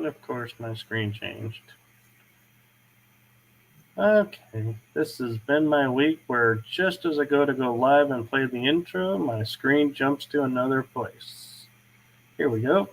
And of course, my screen changed. Okay, this has been my week where just as I go to go live and play the intro, my screen jumps to another place. Here we go.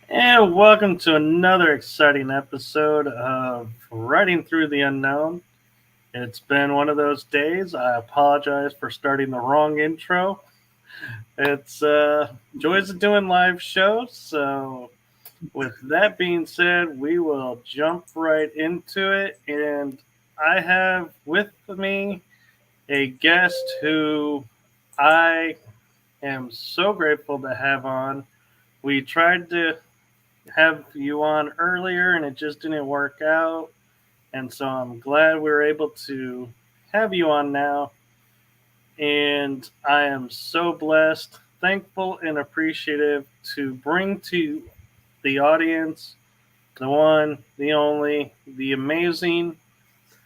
And welcome to another exciting episode of Writing Through the Unknown. It's been one of those days. I apologize for starting the wrong intro. It's joys of doing live shows. So with that being said, we will jump right into it. And I have with me a guest who I am so grateful to have on. We tried to have you on earlier and it just didn't work out, and so I'm glad we were able to have you on now, and I am so blessed, thankful, and appreciative to bring to the audience the one, the only, the amazing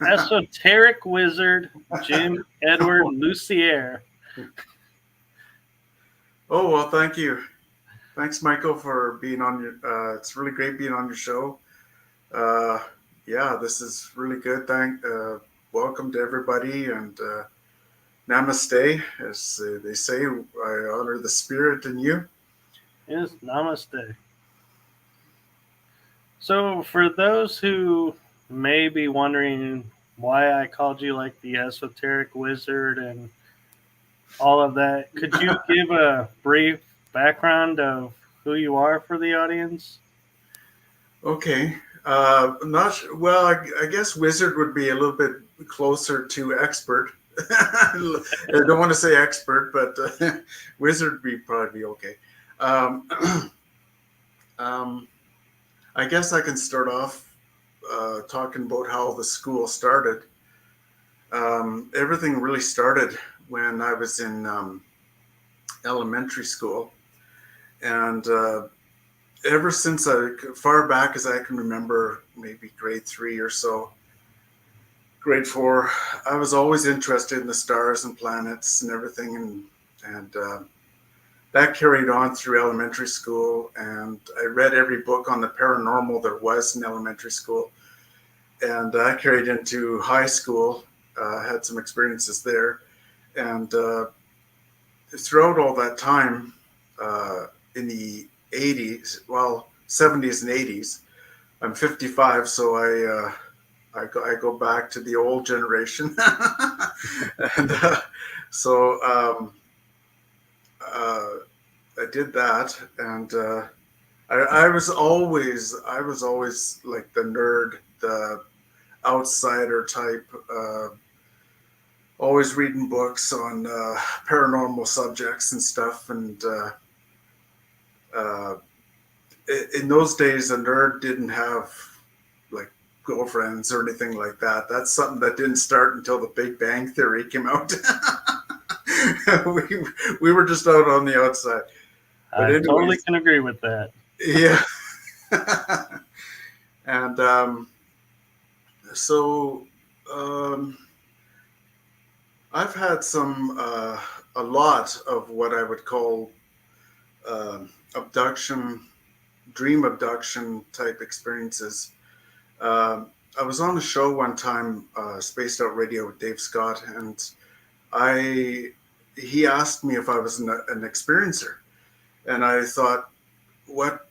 esoteric wizard Jim Edward Lucier. Oh, well, thank you. Thanks, Michael, for being on your. It's really great being on your show. Yeah, this is really good. Welcome to everybody, and namaste, as they say. I honor the spirit in you. Yes, namaste. So, for those who may be wondering why I called you like the esoteric wizard and all of that, could you give a brief background of who you are for the audience? Okay. Well, I guess wizard would be a little bit closer to expert. I don't want to say expert, but wizard would probably be okay. I guess I can start off talking about how the school started. Everything really started when I was in elementary school, and ever since far back as I can remember, maybe grade 3 or so, grade 4, I was always interested in the stars and planets and everything, and that carried on through elementary school, and I read every book on the paranormal there was in elementary school, and that carried into high school. Had some experiences there, and throughout all that time, in the 80s, well, 70s and 80s, I'm 55, so I go back to the old generation, and so I did that, and I was always like the nerd, the outsider type. Always reading books on paranormal subjects and stuff, and in those days, a nerd didn't have like girlfriends or anything like that. That's something that didn't start until the Big Bang Theory came out. we were just out on the outside. But I totally can agree with that. Yeah. And so I've had a lot of what I would call abduction, dream abduction type experiences. I was on a show one time, Spaced Out Radio with Dave Scott, and I he asked me if I was an experiencer, and I thought, what?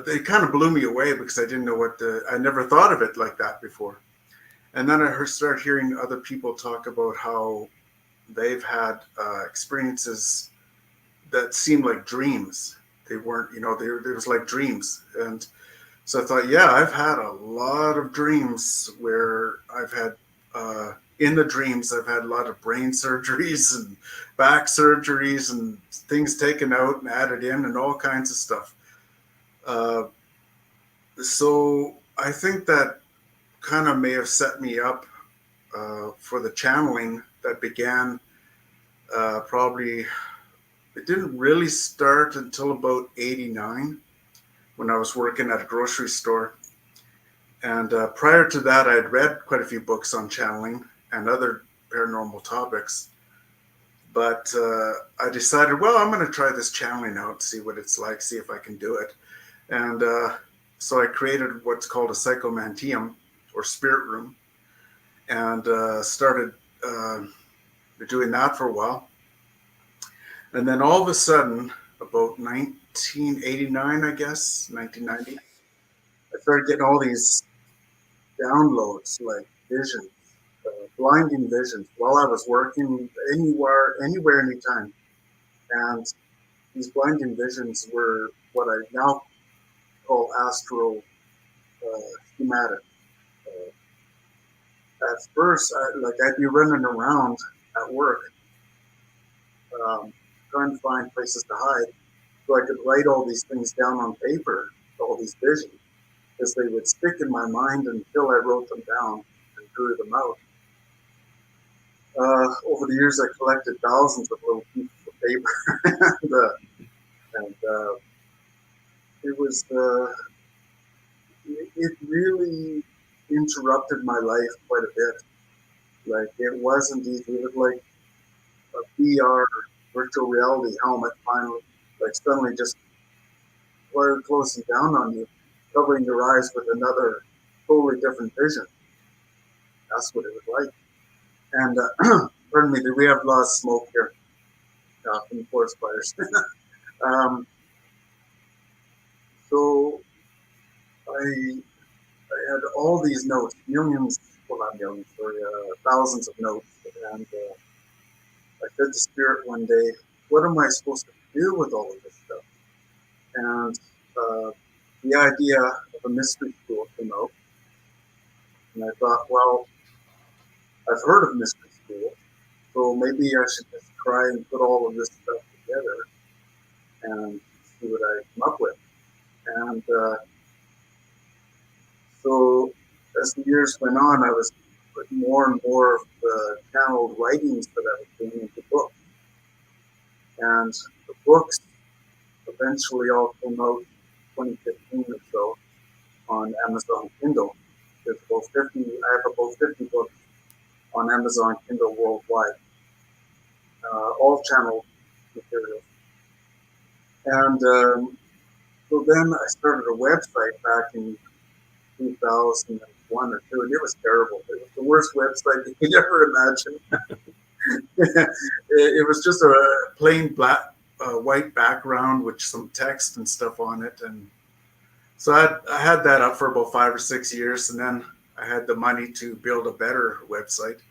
They kind of blew me away because I didn't know I never thought of it like that before. And then started hearing other people talk about how they've had experiences that seemed like dreams. They weren't, it was like dreams. And so I thought, yeah, I've had a lot of dreams where in the dreams, I've had a lot of brain surgeries and back surgeries and things taken out and added in and all kinds of stuff. Uh, so I think that kind of may have set me up for the channeling that began probably, it didn't really start until about 89 when I was working at a grocery store. And prior to that, I had read quite a few books on channeling and other paranormal topics. But I decided, well, I'm going to try this channeling out, see what it's like, see if I can do it. And so I created what's called a psychomanteum or spirit room and started doing that for a while. And then all of a sudden, about 1989, I guess, 1990, I started getting all these downloads, like visions, blinding visions, while I was working anywhere, anytime. And these blinding visions were what I now call astro schematic. At first, I'd be running around at work, trying to find places to hide, so I could write all these things down on paper, all these visions, because they would stick in my mind until I wrote them down and drew them out. Over the years, I collected thousands of little pieces of paper, and it was it really interrupted my life quite a bit. Like it wasn't easy. It was like a VR virtual reality helmet finally, like suddenly just closing down on you, covering your eyes with another totally different vision. That's what it was like. And pardon me, we have a lot of smoke here from forest fires. um, so I had all these notes, millions, well not millions, sorry, thousands of notes, and I said to Spirit one day, "What am I supposed to do with all of this stuff?" And the idea of a mystery school came out, and I thought, well, I've heard of mystery schools, so maybe I should just try and put all of this stuff together and see what I come up with. And so as the years went on, I was putting more and more of the channeled writings that I was doing into books. And the books eventually all came out 2015 or so on Amazon Kindle. There's about 50, I have about 50 books on Amazon Kindle worldwide, all channel materials. And so then I started a website back in 2001 or two, and it was terrible. It was the worst website you could ever imagine. It was just a plain black, white background with some text and stuff on it. And so I had that up for about 5 or 6 years, and then I had the money to build a better website.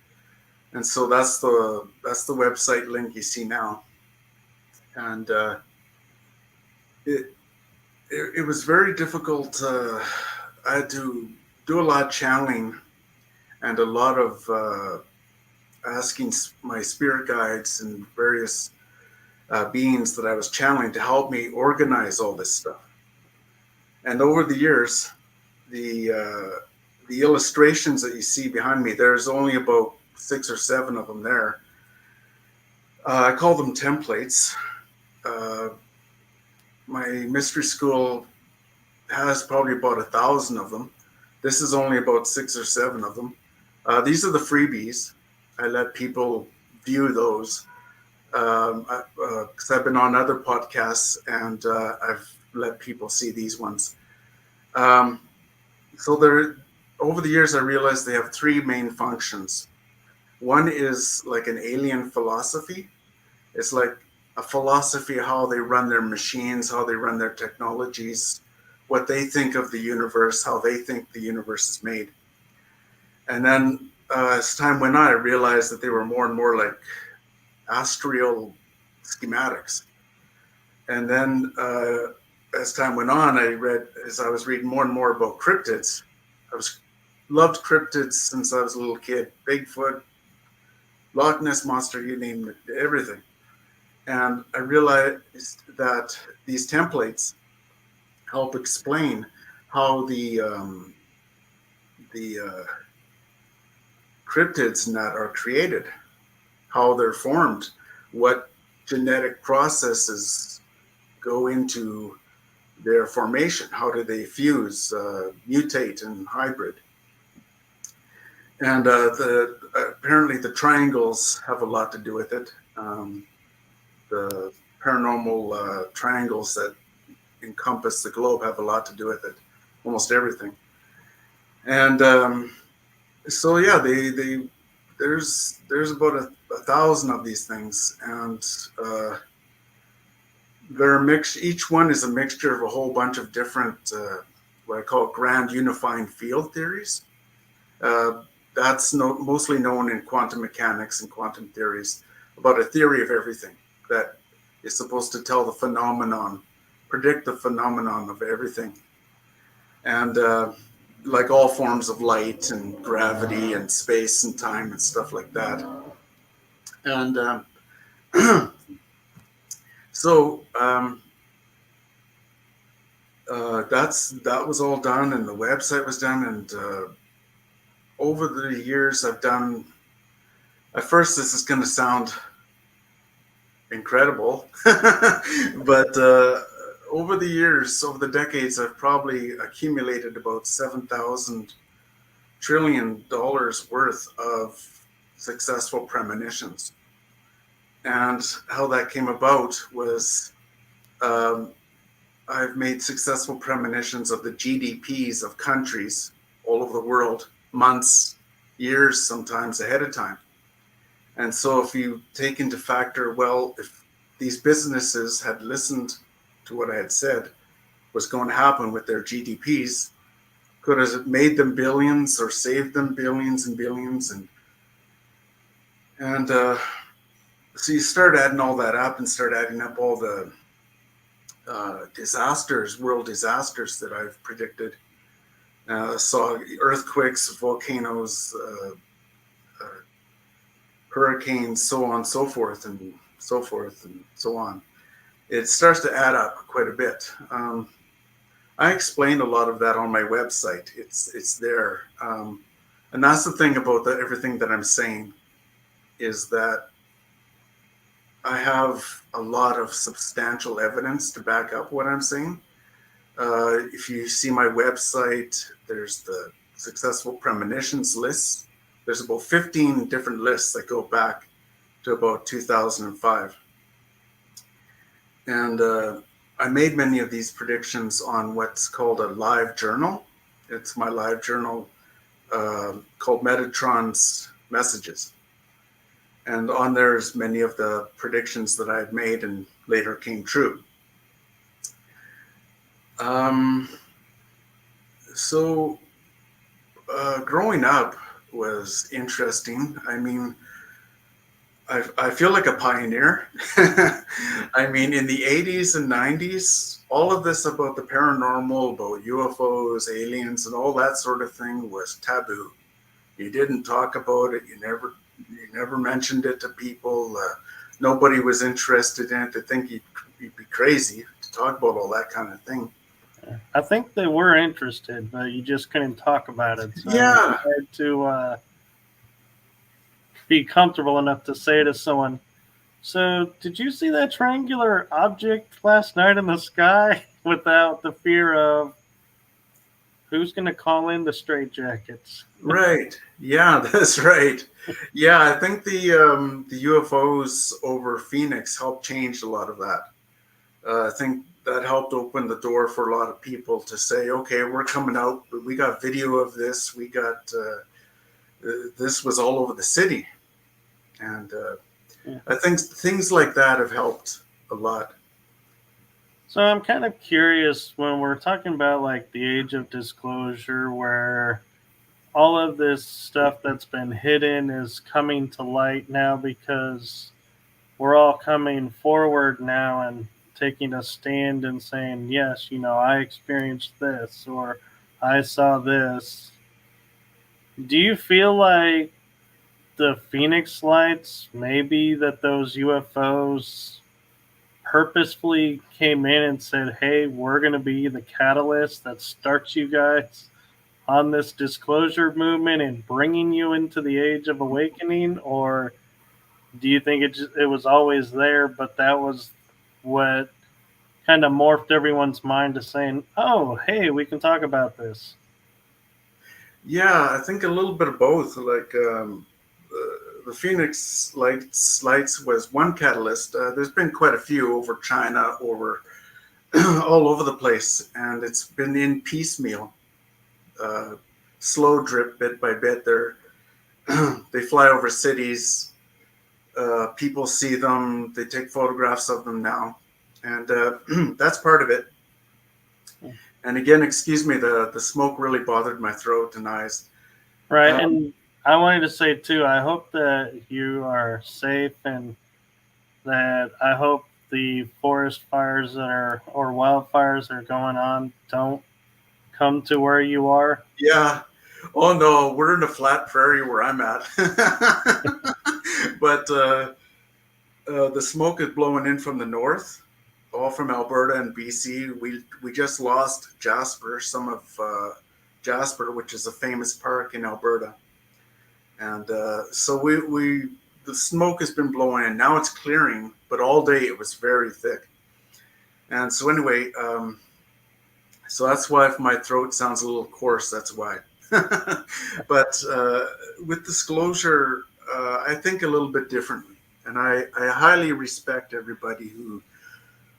And so that's the website link you see now. And it was very difficult. I had to do a lot of channeling and a lot of asking my spirit guides and various beings that I was channeling to help me organize all this stuff. And over the years, the illustrations that you see behind me, there's only about 6 or 7 of them there. I call them templates. My mystery school has probably about 1,000 of them. This is only about 6 or 7 of them. These are the freebies. I let people view those. Because I've been on other podcasts and I've let people see these ones. So there, over the years, I realized they have three main functions. One is like an alien philosophy. It's like a philosophy of how they run their machines, how they run their technologies, what they think of the universe, how they think the universe is made. And then as time went on, I realized that they were more and more like astral schematics. And then as time went on, as I was reading more and more about cryptids, loved cryptids since I was a little kid. Bigfoot, Loch Ness Monster, you name it, everything. And I realized that these templates help explain how the cryptids in that are created, how they're formed, what genetic processes go into their formation, how do they fuse, mutate, and hybrid. And apparently the triangles have a lot to do with it. The paranormal triangles that encompass the globe have a lot to do with it, almost everything. And so yeah, there's about 1,000 of these things, and they're each one is a mixture of a whole bunch of different what I call grand unifying field theories. That's mostly known in quantum mechanics and quantum theories, about a theory of everything that is supposed to tell the phenomenon, predict the phenomenon of everything. And like all forms of light and gravity and space and time and stuff like that. And so that was all done, and the website was done, and over the years I've done, at first this is going to sound incredible, but over the years, over the decades, I've probably accumulated about $7,000 trillion worth of successful premonitions. And how that came about was I've made successful premonitions of the GDPs of countries all over the world, months, years, sometimes ahead of time. And so if you take into factor, well, if these businesses had listened to what I had said was going to happen with their GDPs, could have made them billions or saved them billions and billions. And so you start adding all that up and start adding up all the disasters, world disasters that I've predicted. Saw earthquakes, volcanoes, hurricanes, so on, so forth, and so forth, and so on. It starts to add up quite a bit. I explain a lot of that on my website. It's there. And that's the thing about everything that I'm saying, is that I have a lot of substantial evidence to back up what I'm saying. If you see my website, there's the successful premonitions list. There's about 15 different lists that go back to about 2005. And I made many of these predictions on what's called a live journal. It's my live journal called Metatron's Messages. And on there's many of the predictions that I had made and later came true. So growing up was interesting. I mean, I feel like a pioneer. I mean, in the 80s and 90s, all of this about the paranormal, about UFOs, aliens, and all that sort of thing was taboo. You didn't talk about it. You never mentioned it to people. Nobody was interested in it. They think you'd be crazy to talk about all that kind of thing. I think they were interested, but you just couldn't talk about it. So Yeah. it's hard to be comfortable enough to say to someone, so did you see that triangular object last night in the sky, without the fear of who's going to call in the straitjackets? Right. Yeah, that's right. Yeah, I think the UFOs over Phoenix helped change a lot of that. I think that helped open the door for a lot of people to say, okay, we're coming out, but we got video of this. We got this was all over the city, and Yeah. I think things like that have helped a lot. So I'm kind of curious when we're talking about like the age of disclosure, where all of this stuff that's been hidden is coming to light now because we're all coming forward now and taking a stand and saying, yes, I experienced this or I saw this. Do you feel like the Phoenix lights, maybe that those UFOs purposefully came in and said, hey, we're going to be the catalyst that starts you guys on this disclosure movement and bringing you into the age of awakening? Or do you think it was always there, but that was what kind of morphed everyone's mind to saying, oh, hey, we can talk about this? Yeah, I think a little bit of both. Like the Phoenix lights was one catalyst. There's been quite a few over China, over all over the place, and it's been in piecemeal, uh, slow drip, bit by bit. They fly over cities. People see them. They take photographs of them now, and that's part of it. And again, excuse me, the smoke really bothered my throat and eyes. Right. Um, And I wanted to say, too, I hope that you are safe and that I hope the forest fires that are or wildfires that are going on don't come to where you are. yeah. Oh no, we're in a flat prairie where I'm at. But the smoke is blowing in from the north, all from Alberta and BC. We just lost Jasper, some of Jasper, which is a famous park in Alberta, and so we the smoke has been blowing in. Now it's clearing, but all day it was very thick. And so anyway, so that's why if my throat sounds a little coarse, that's why. But with disclosure, I think a little bit differently, and I highly respect everybody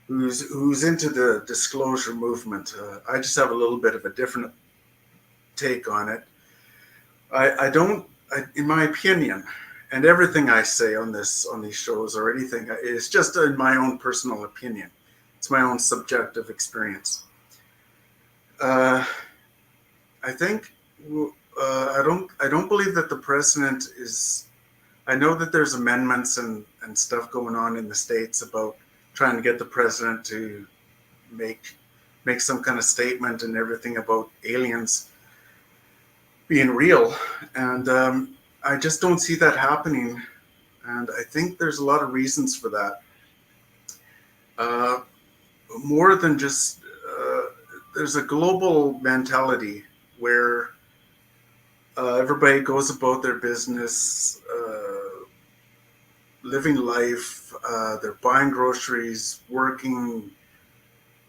who's into the disclosure movement. I just have a little bit of a different take on it. I don't, in my opinion, and everything I say on these shows or anything is just in my own personal opinion. It's my own subjective experience. Uh, I think I don't believe that the president is. I know that there's amendments and stuff going on in the states about trying to get the president to make some kind of statement and everything about aliens being real, and I just don't see that happening. And I think there's a lot of reasons for that. Uh, More than just there's a global mentality where everybody goes about their business, living life. They're buying groceries, working,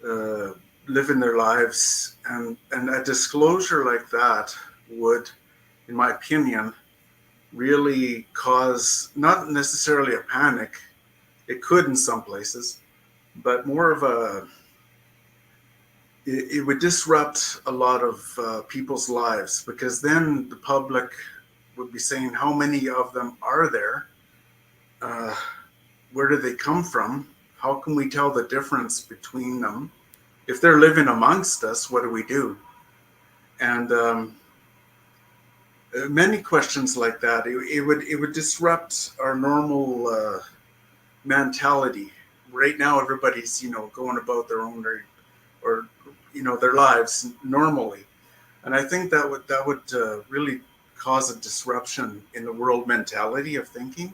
uh, living their lives, and a disclosure like that would, in my opinion, really cause not necessarily a panic. It could in some places, but more of a it would disrupt a lot of people's lives, because then the public would be saying, how many of them are there? Uh, where do they come from? How can we tell the difference between them? If they're living amongst us, what do we do? And many questions like that. It would disrupt our normal mentality. Right now, everybody's going about their own or their lives normally, and I think that would really cause a disruption in the world mentality of thinking.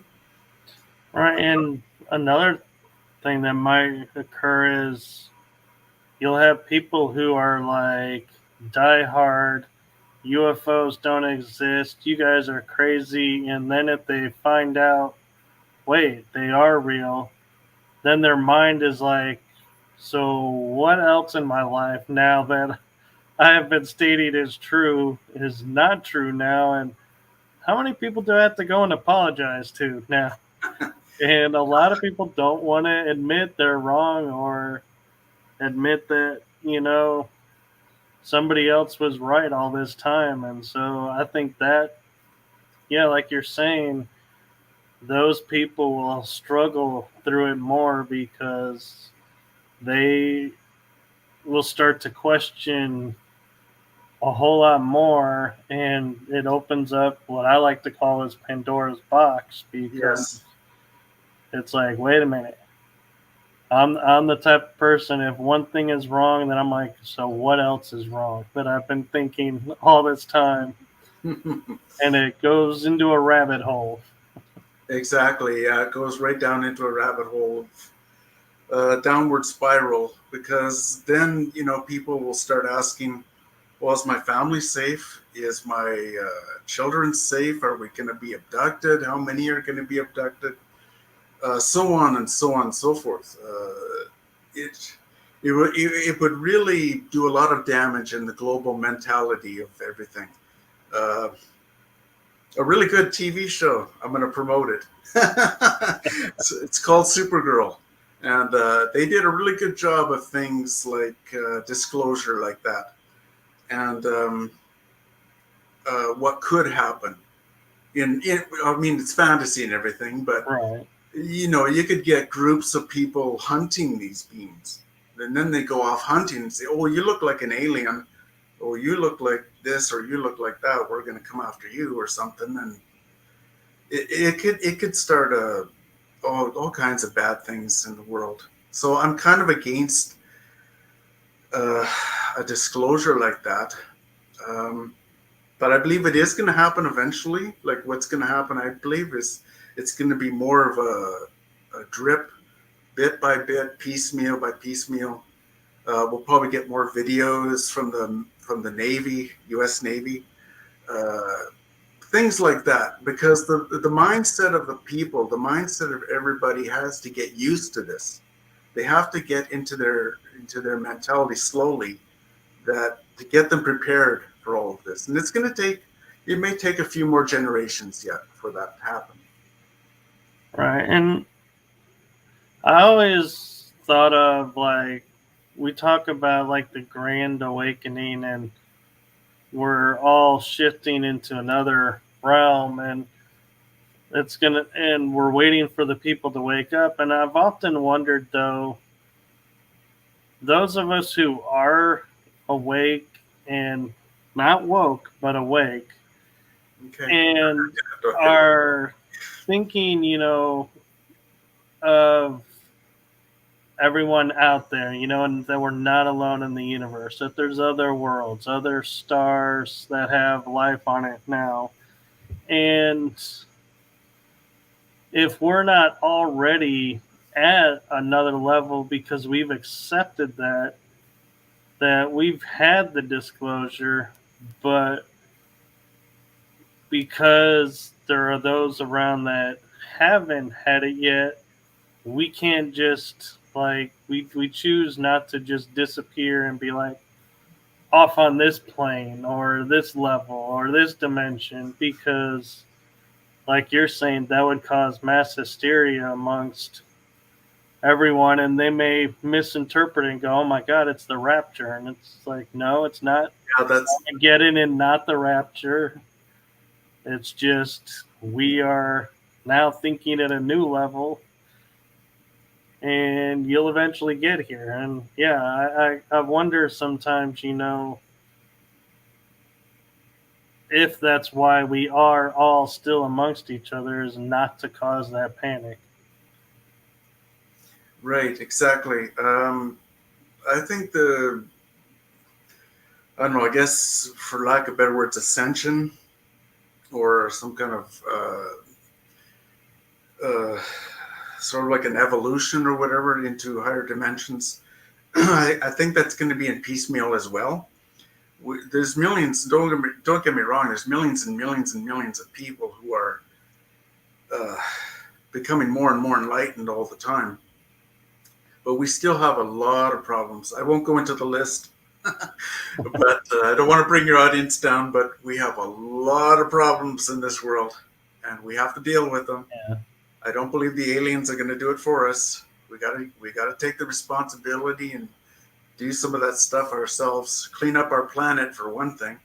Right. And another thing that might occur is you'll have people who are like diehard UFOs don't exist, you guys are crazy, and then if they find out, wait, they are real, then their mind is like, so what else in my life now that I have been stating is true is not true now. And how many people do I have to go and apologize to now? And a lot of people don't want to admit they're wrong or admit that, somebody else was right all this time. And so I think that, yeah, like you're saying, those people will struggle through it more because they will start to question a whole lot more, and it opens up what I like to call as Pandora's box, because Yes. it's like, wait a minute, I'm the type of person, if one thing is wrong, then I'm like, so what else is wrong that I've been thinking all this time? And it goes into a rabbit hole. Exactly. Yeah, it goes right down into a rabbit hole, downward spiral. Because then people will start asking, "Well, is my family safe? Is my children safe? Are we going to be abducted? How many are going to be abducted?" So on and so on and so forth. It it would really do a lot of damage in the global mentality of everything. Uh, a really good TV show. I'm going to promote it. It's called Supergirl, and they did a really good job of things like disclosure, like that, and what could happen. I mean, it's fantasy and everything, but Right. you could get groups of people hunting these beings, and then they go off hunting and say, "Oh, you look like an alien," or "You look like this," or "You look like that. We're going to come after you," or something, and it could start all kinds of bad things in the world. So I'm kind of against uh, a disclosure like that. Um, but I believe it is going to happen eventually. Like what's going to happen, I believe, is it's going to be more of a drip, bit by bit, piecemeal by piecemeal. We'll probably get more videos from the Navy, U.S. Navy, uh, things like that. Because the mindset of the people, the mindset of everybody, has to get used to this. They have to get into their mentality slowly, that to get them prepared for all of this. And it's going to take, it may take a few more generations yet for that to happen. Right. And I always thought of, like, we talk about like the grand awakening, and we're all shifting into another realm, and we're waiting for the people to wake up. And I've often wondered, though, those of us who are awake and not woke but awake Okay. and are thinking, of everyone out there, and that we're not alone in the universe, that there's other worlds, other stars that have life on it now. And if we're not already at another level because we've accepted that we've had the disclosure, but because there are those around that haven't had it yet, we can't just, like, we choose not to just disappear and be like off on this plane or this level or this dimension, because like you're saying, that would cause mass hysteria amongst everyone, and they may misinterpret it and go, oh my god, it's the rapture. And it's like, no, it's not. Yeah, that's Getting in, not the rapture. It's just we are now thinking at a new level, and you'll eventually get here. And yeah, I wonder sometimes, if that's why we are all still amongst each other, is not to cause that panic. right. Exactly. I think I don't know, I guess for lack of better words, ascension, or some kind of uh, sort of like an evolution or whatever into higher dimensions. I think that's going to be in piecemeal as well. There's millions. Don't get me wrong. There's millions and millions and millions of people who are uh, becoming more and more enlightened all the time. But we still have a lot of problems. I won't go into the list. But I don't want to bring your audience down, but we have a lot of problems in this world, and we have to deal with them. Yeah. I don't believe the aliens are going to do it for us. We gotta take the responsibility and do some of that stuff ourselves. Clean up our planet for one thing.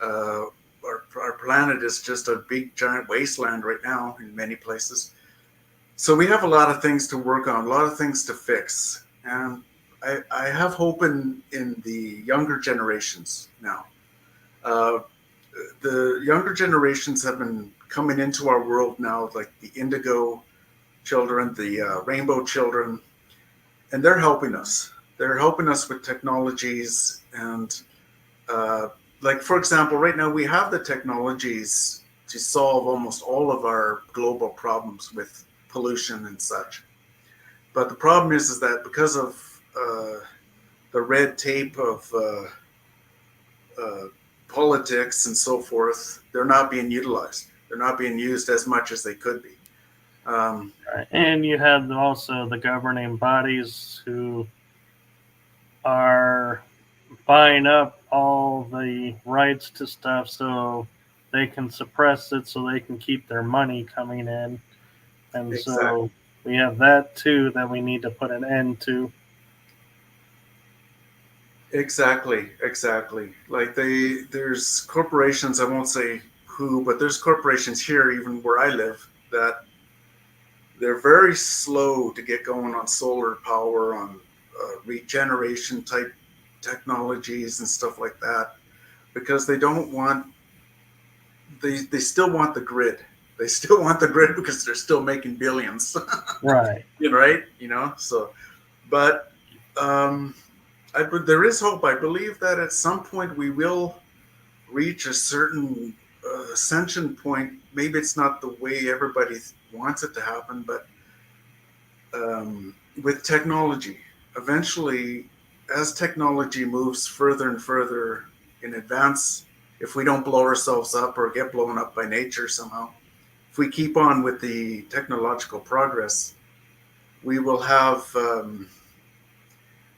Uh, our planet is just a big giant wasteland right now in many places. So we have a lot of things to work on, a lot of things to fix, and I have hope in the younger generations now. Uh, the younger generations have been coming into our world now, like the indigo children, the rainbow children, and they're helping us. They're helping us with technologies and, uh, like, for example, right now we have the technologies to solve almost all of our global problems with pollution and such. But the problem is that because of the red tape of uh, politics and so forth, they're not being utilized. They're not being used as much as they could be. Right. And you have also the governing bodies who are buying up all the rights to stuff so they can suppress it so they can keep their money coming in. And Exactly. so we have that too that we need to put an end to. Exactly. Like there's corporations. I won't say who, but there's corporations here, even where I live, that they're very slow to get going on solar power, on regeneration type technologies and stuff like that, because they don't want. They still want the grid. They still want the grid because they're still making billions. Right. Right? So, but um, there is hope. I believe that at some point we will reach a certain ascension point. Maybe it's not the way everybody wants it to happen, but with technology, eventually, as technology moves further and further in advance, if we don't blow ourselves up or get blown up by nature somehow, if we keep on with the technological progress, we will have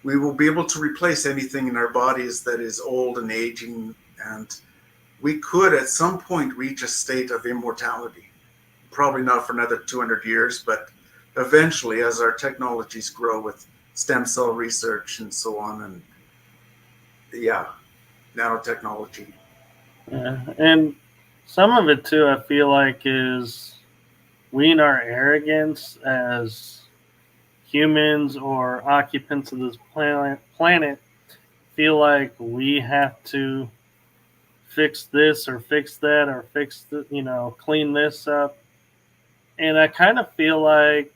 we will be able to replace anything in our bodies that is old and aging, and we could at some point reach a state of immortality. Probably not for another 200 years, but eventually, as our technologies grow with stem cell research and so on, and yeah, nanotechnology. Yeah. And some of it too, I feel like, is we in our arrogance as humans or occupants of this planet feel like we have to fix this or fix that or clean this up. And I kind of feel like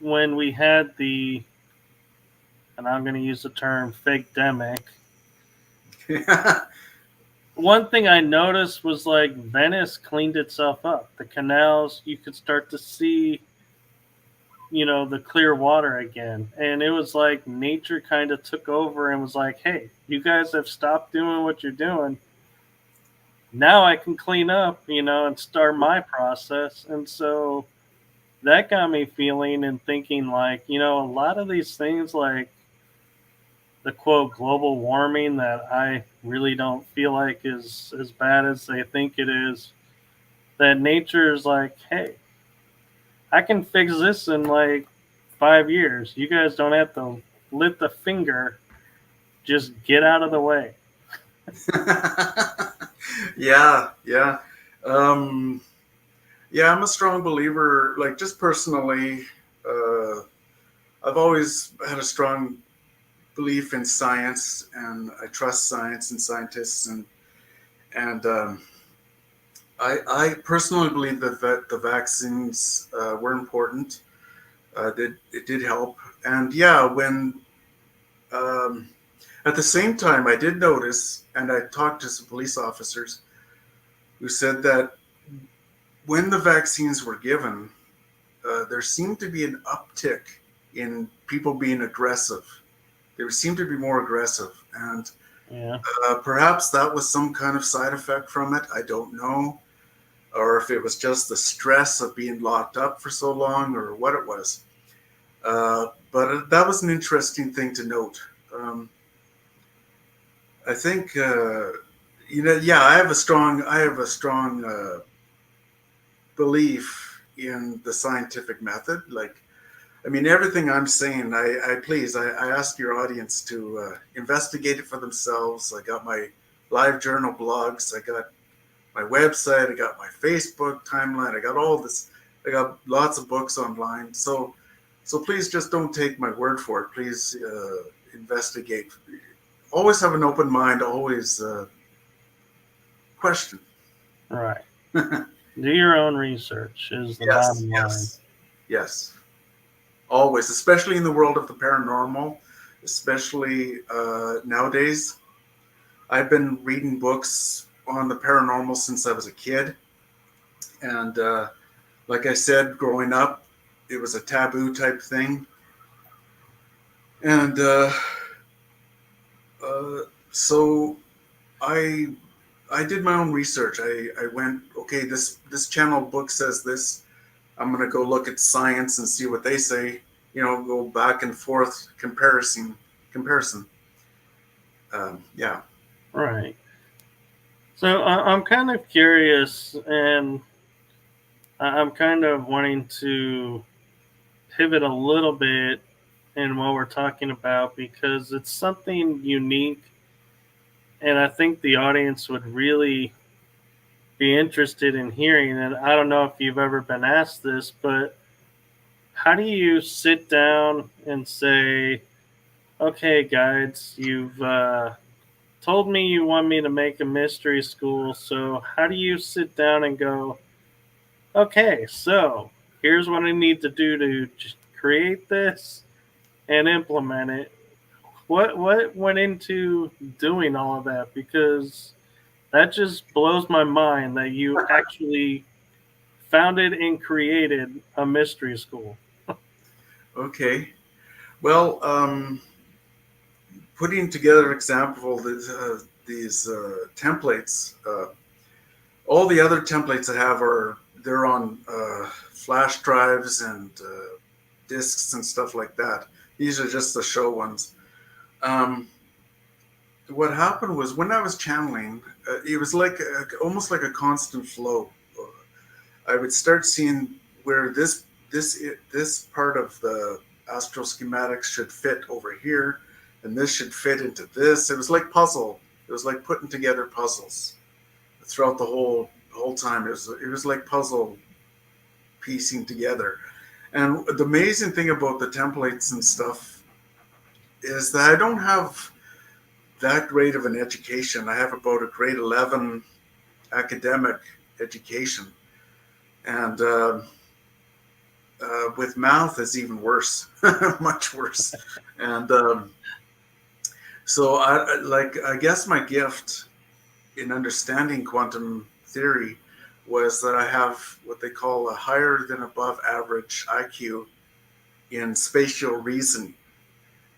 when we had and I'm going to use the term fake demic, one thing I noticed was like Venice cleaned itself up. The canals, you could start to see, the clear water again. And it was like nature kind of took over and was like, hey, you guys have stopped doing what you're doing. Now I can clean up, and start my process. And so that got me feeling and thinking like, a lot of these things like the quote global warming that I really don't feel like is as bad as they think it is. That nature is like, hey, I can fix this in like 5 years. You guys don't have to lift a finger. Just get out of the way. Yeah. Um, yeah, I'm a strong believer, like just personally, uh, I've always had a strong belief in science, and I trust science and scientists, and I personally believe that the vaccines were important. It did help, and yeah, when um, at the same time, I did notice, and I talked to some police officers who said that when the vaccines were given, there seemed to be an uptick in people being aggressive. They seemed to be more aggressive, and Yeah. perhaps that was some kind of side effect from it. I don't know, or if it was just the stress of being locked up for so long, or what it was. But that was an interesting thing to note. Um, I think yeah, I have a strong belief in the scientific method. Like, I mean, everything I'm saying, I ask your audience to investigate it for themselves. I got my live journal blogs, I got my website, I got my Facebook timeline, I got all this, I got lots of books online. So please just don't take my word for it. Please investigate. Always have an open mind. Always question. Right. Do your own research is the Yes, bottom line. yes, yes. Always, especially in the world of the paranormal, especially nowadays. I've been reading books on the paranormal since I was a kid. And like I said, growing up, it was a taboo type thing. And uh, so I I did my own research. I went, okay, this channel book says this. I'm gonna go look at science and see what they say. Go back and forth comparison. Yeah. Right. So I'm kind of curious, and I'm kind of wanting to pivot a little bit in what we're talking about because it's something unique, and I think the audience would really be interested in hearing. And I don't know if you've ever been asked this, but how do you sit down and say, okay, guides, you've told me you want me to make a mystery school. So, how do you sit down and go, okay, so here's what I need to do to create this and implement it? What went into doing all of that? Because that just blows my mind that you actually founded and created a mystery school. Okay. Well, putting together an example of these templates. All the other templates I have they're on flash drives and discs and stuff like that. These are just the show ones. Um, what happened was when I was channeling, it was like almost like a constant flow. I would start seeing where this part of the astral schematics should fit over here, and this should fit into this. It was like puzzle. It was like putting together puzzles throughout the whole time. It was like puzzle piecing together. And the amazing thing about the templates and stuff is that I don't have that great of an education. I have about a grade 11 academic education. And with math is even worse, much worse. And so I guess my gift in understanding quantum theory was that I have what they call a higher than above average IQ in spatial reasoning.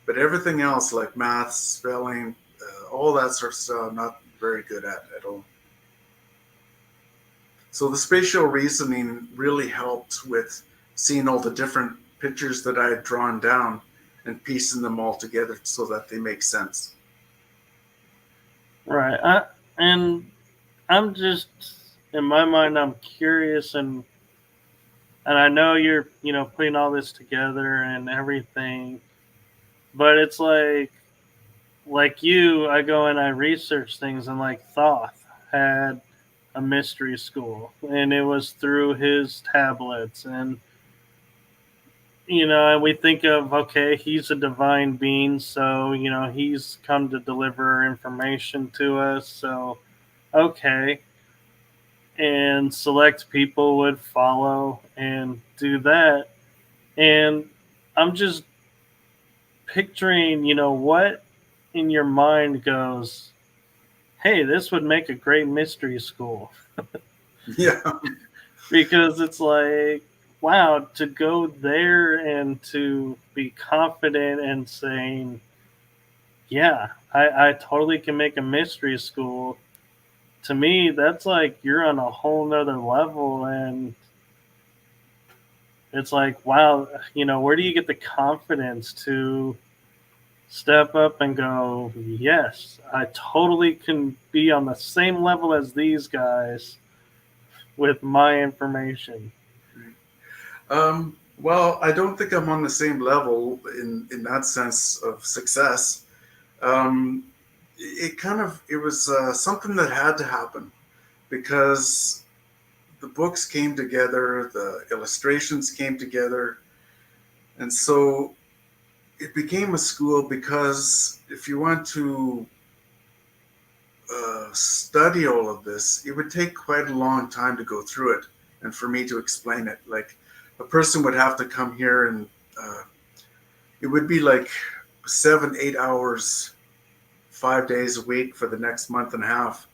But everything else, like math, spelling, all that sort of stuff, I'm not very good at all. So the spatial reasoning really helped with seeing all the different pictures that I had drawn down and piecing them all together so that they make sense. Right. And I'm just in my mind I'm curious, and I know you're, putting all this together and everything, but it's like you, I go and I research things, and like Thoth had a mystery school, and it was through his tablets, and we think of, okay, he's a divine being, so he's come to deliver information to us, so okay, and select people would follow and do that. And I'm just picturing, what in your mind goes, hey, this would make a great mystery school. Yeah. Because it's like, wow, to go there and to be confident and saying, yeah, I totally can make a mystery school. To me, that's like you're on a whole nother level. And it's like, wow, where do you get the confidence to step up and go, yes, I totally can be on the same level as these guys with my information. Well, I don't think I'm on the same level in that sense of success. Um, it was something that had to happen because the books came together, the illustrations came together, and so it became a school because if you want to study all of this, it would take quite a long time to go through it and for me to explain it. Like a person would have to come here and uh, it would be like 7, 8 hours, 5 days a week for the next month and a half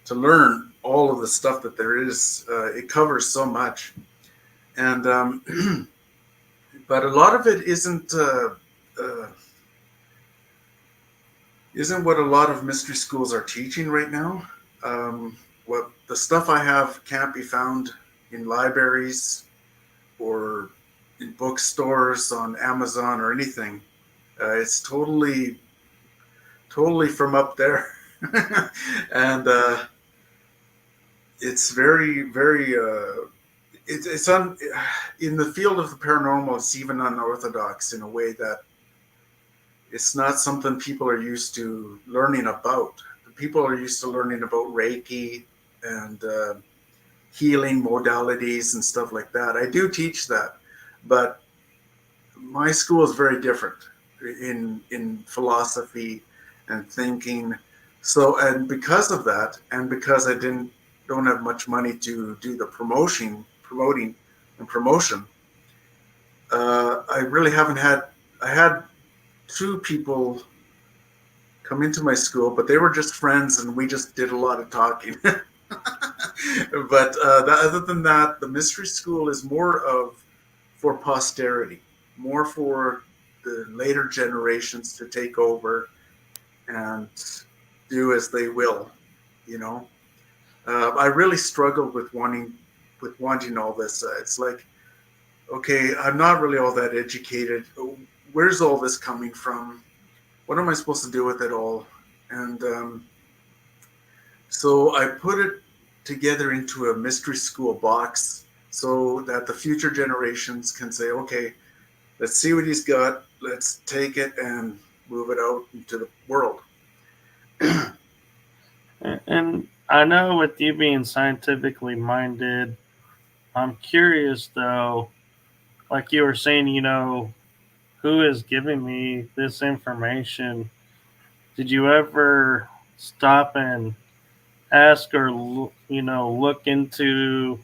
to learn all of the stuff that there is. It covers so much. And, but a lot of it uh, isn't what a lot of mystery schools are teaching right now. What the stuff I have can't be found in libraries or in bookstores on Amazon or anything. It's totally from up there, and it's very. It's in the field of the paranormal. It's even unorthodox in a way that it's not something people are used to learning about. People are used to learning about Reiki and healing modalities and stuff like that. I do teach that, but my school is very different in philosophy and thinking. So, and because of that, and because I don't have much money to do the promoting, and promotion, I really haven't had. I had two people come into my school, but they were just friends, and we just did a lot of talking. But other than that, the mystery school is more of for posterity, more for the later generations to take over and do as they will. You know, I really struggled with wanting all this. It's like, okay, I'm not really all that educated. Where's all this coming from? What am I supposed to do with it all? And so I put it together into a mystery school box so that the future generations can say, okay, let's see what he's got. Let's take it and move it out into the world. And I know with you being scientifically minded, I'm curious though, like you were saying, who is giving me this information? Did you ever stop and ask or, look into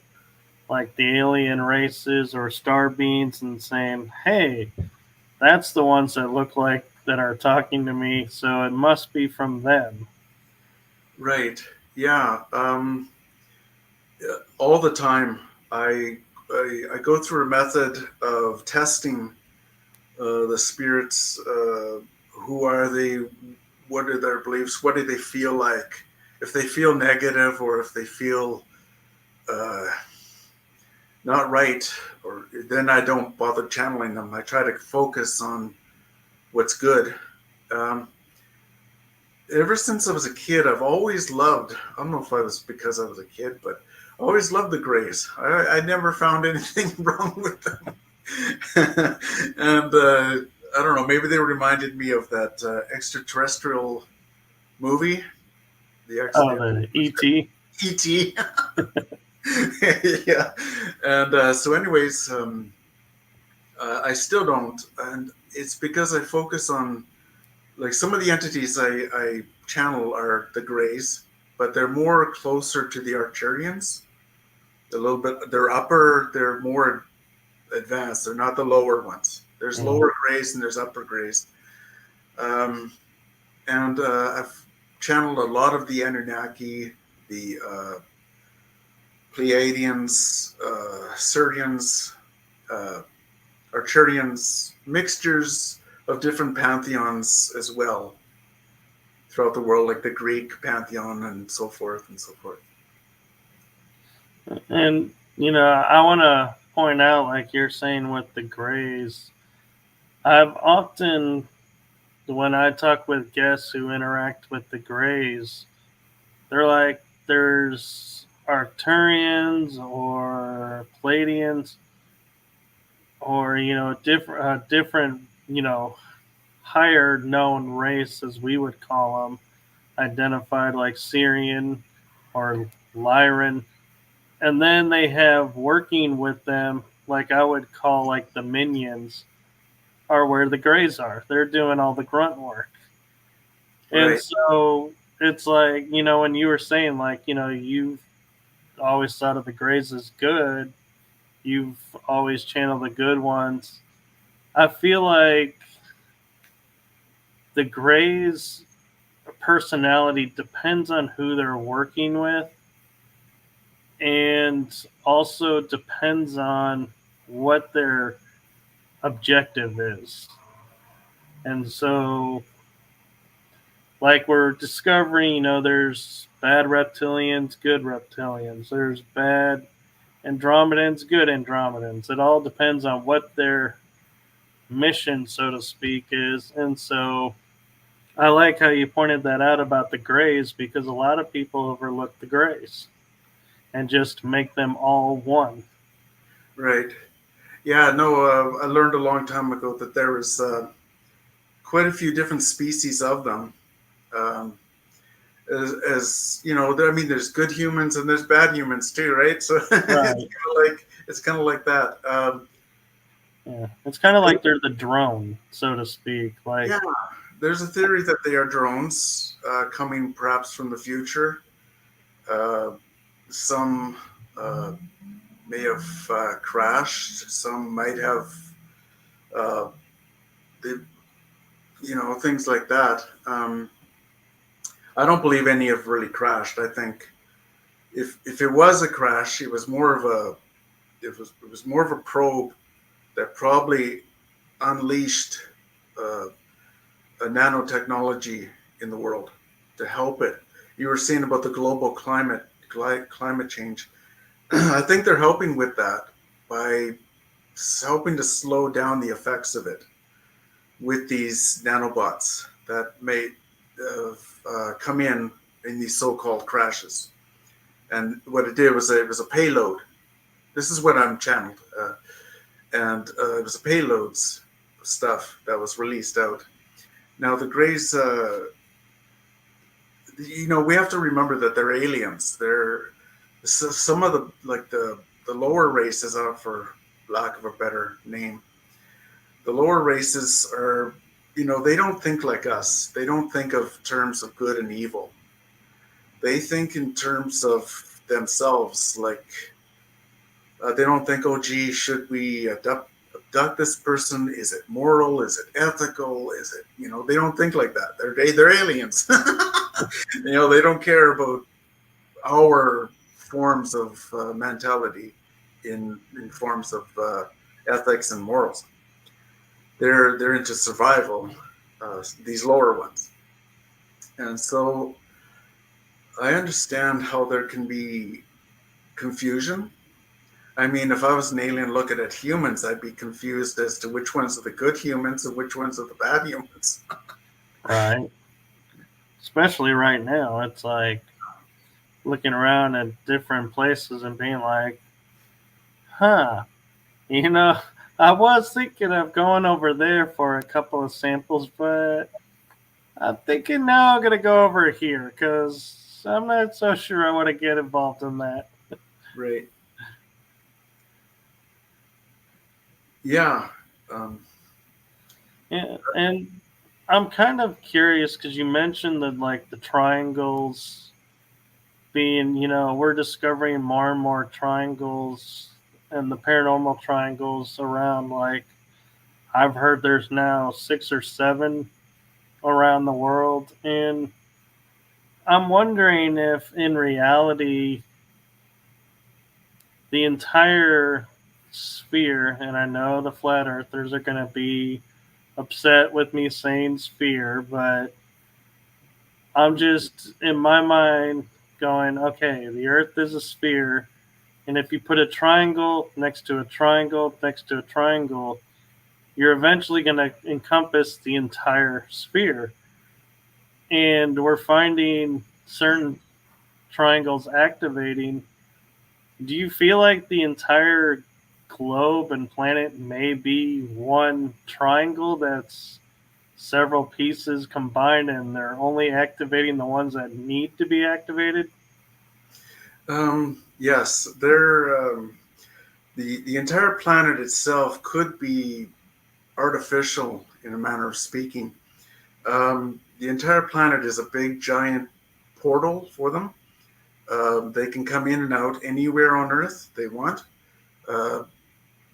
like the alien races or star beings and saying, hey, that's the ones that look like that are talking to me, so it must be from them? Right. Yeah. All the time, I go through a method of testing the spirits. Who are they? What are their beliefs? What do they feel like? If they feel negative or if they feel uh, not right, or then I don't bother channeling them. I try to focus on what's good. Um, Ever since I was a kid, I've always loved. I don't know if I was because I was a kid, but I always loved the Greys. I never found anything wrong with them, and I don't know. Maybe they reminded me of that extraterrestrial movie, Oh, the the ET. ET. Yeah, and so, anyways, I still don't, and it's because I focus on like some of the entities I channel are the Greys, but they're more closer to the Arcturians. A little bit, they're more advanced. They're not the lower ones. There's Mm. lower Greys and there's upper Greys. Um, and I've channeled a lot of the Anunnaki, the Pleiadians, Sirians, uh, Arcturians, mixtures of different pantheons as well throughout the world, like the Greek pantheon and so forth and so forth. And I want to point out, like you're saying with the Greys, I've often when I talk with guests who interact with the Greys, they're like, there's Arcturians or Palladians or different higher known race, as we would call them, identified like Syrian or Lyran. And then they have working with them, like I would call like the minions, are where the Greys are. They're doing all the grunt work. And Right. so it's like, when you were saying, like, you've always thought of the Greys as good, you've always channeled the good ones. I feel like the Greys' personality depends on who they're working with, and also depends on what their objective is. And so, like we're discovering, there's bad reptilians, good reptilians. There's bad Andromedans, good Andromedans. It all depends on what their mission, so to speak, is. And so I like how you pointed that out about the Greys, because a lot of people overlook the Greys and just make them all one. Right. Yeah. No. I learned a long time ago that there was quite a few different species of them. Um, as you know, I mean, there's good humans and there's bad humans too, right? So Right. it's kind of like that. Yeah. It's kind of like they're the drone, so to speak. Like, Yeah, there's a theory that they are drones coming perhaps from the future. Uh, some may have crashed. Some might have, uh, they, things like that. I don't believe any have really crashed. I think if it was a crash, it was more of a probe that probably unleashed uh, a nanotechnology in the world to help it. You were saying about the global climate change. I think they're helping with that by helping to slow down the effects of it with these nanobots that may come in these so-called crashes. And what it did was it was a payload. This is what I'm channeled, and it was a payloads stuff that was released out. Now the Greys, we have to remember that they're aliens. They're some of the lower races, for lack of a better name. The lower races are, they don't think like us. They don't think of terms of good and evil. They think in terms of themselves. Like they don't think, oh, gee, should we abduct this person? Is it moral? Is it ethical? Is it, they don't think like that. They're aliens. They don't care about our forms of mentality in forms of ethics and morals. They're into survival, these lower ones. And so I understand how there can be confusion. I mean, if I was an alien looking at humans, I'd be confused as to which ones are the good humans and which ones are the bad humans. right. Especially right now, it's like looking around at different places and being like, huh, you know, I was thinking of going over there for a couple of samples, but I'm thinking now I'm going to go over here because I'm not so sure I want to get involved in that. Right. Yeah. Um, Yeah, and I'm kind of curious because you mentioned that, like, the triangles being, we're discovering more and more triangles and the paranormal triangles around. Like, I've heard there's now 6 or 7 around the world. And I'm wondering if in reality, the entire sphere, and I know the flat earthers are going to be upset with me saying sphere, but I'm just in my mind going, okay, the earth is a sphere. And if you put a triangle next to a triangle next to a triangle, you're eventually going to encompass the entire sphere. And we're finding certain triangles activating. Do you feel like the entire globe and planet may be one triangle that's several pieces combined and they're only activating the ones that need to be activated? Yes, the entire planet itself could be artificial in a manner of speaking. The entire planet is a big giant portal for them. They can come in and out anywhere on Earth they want. Uh,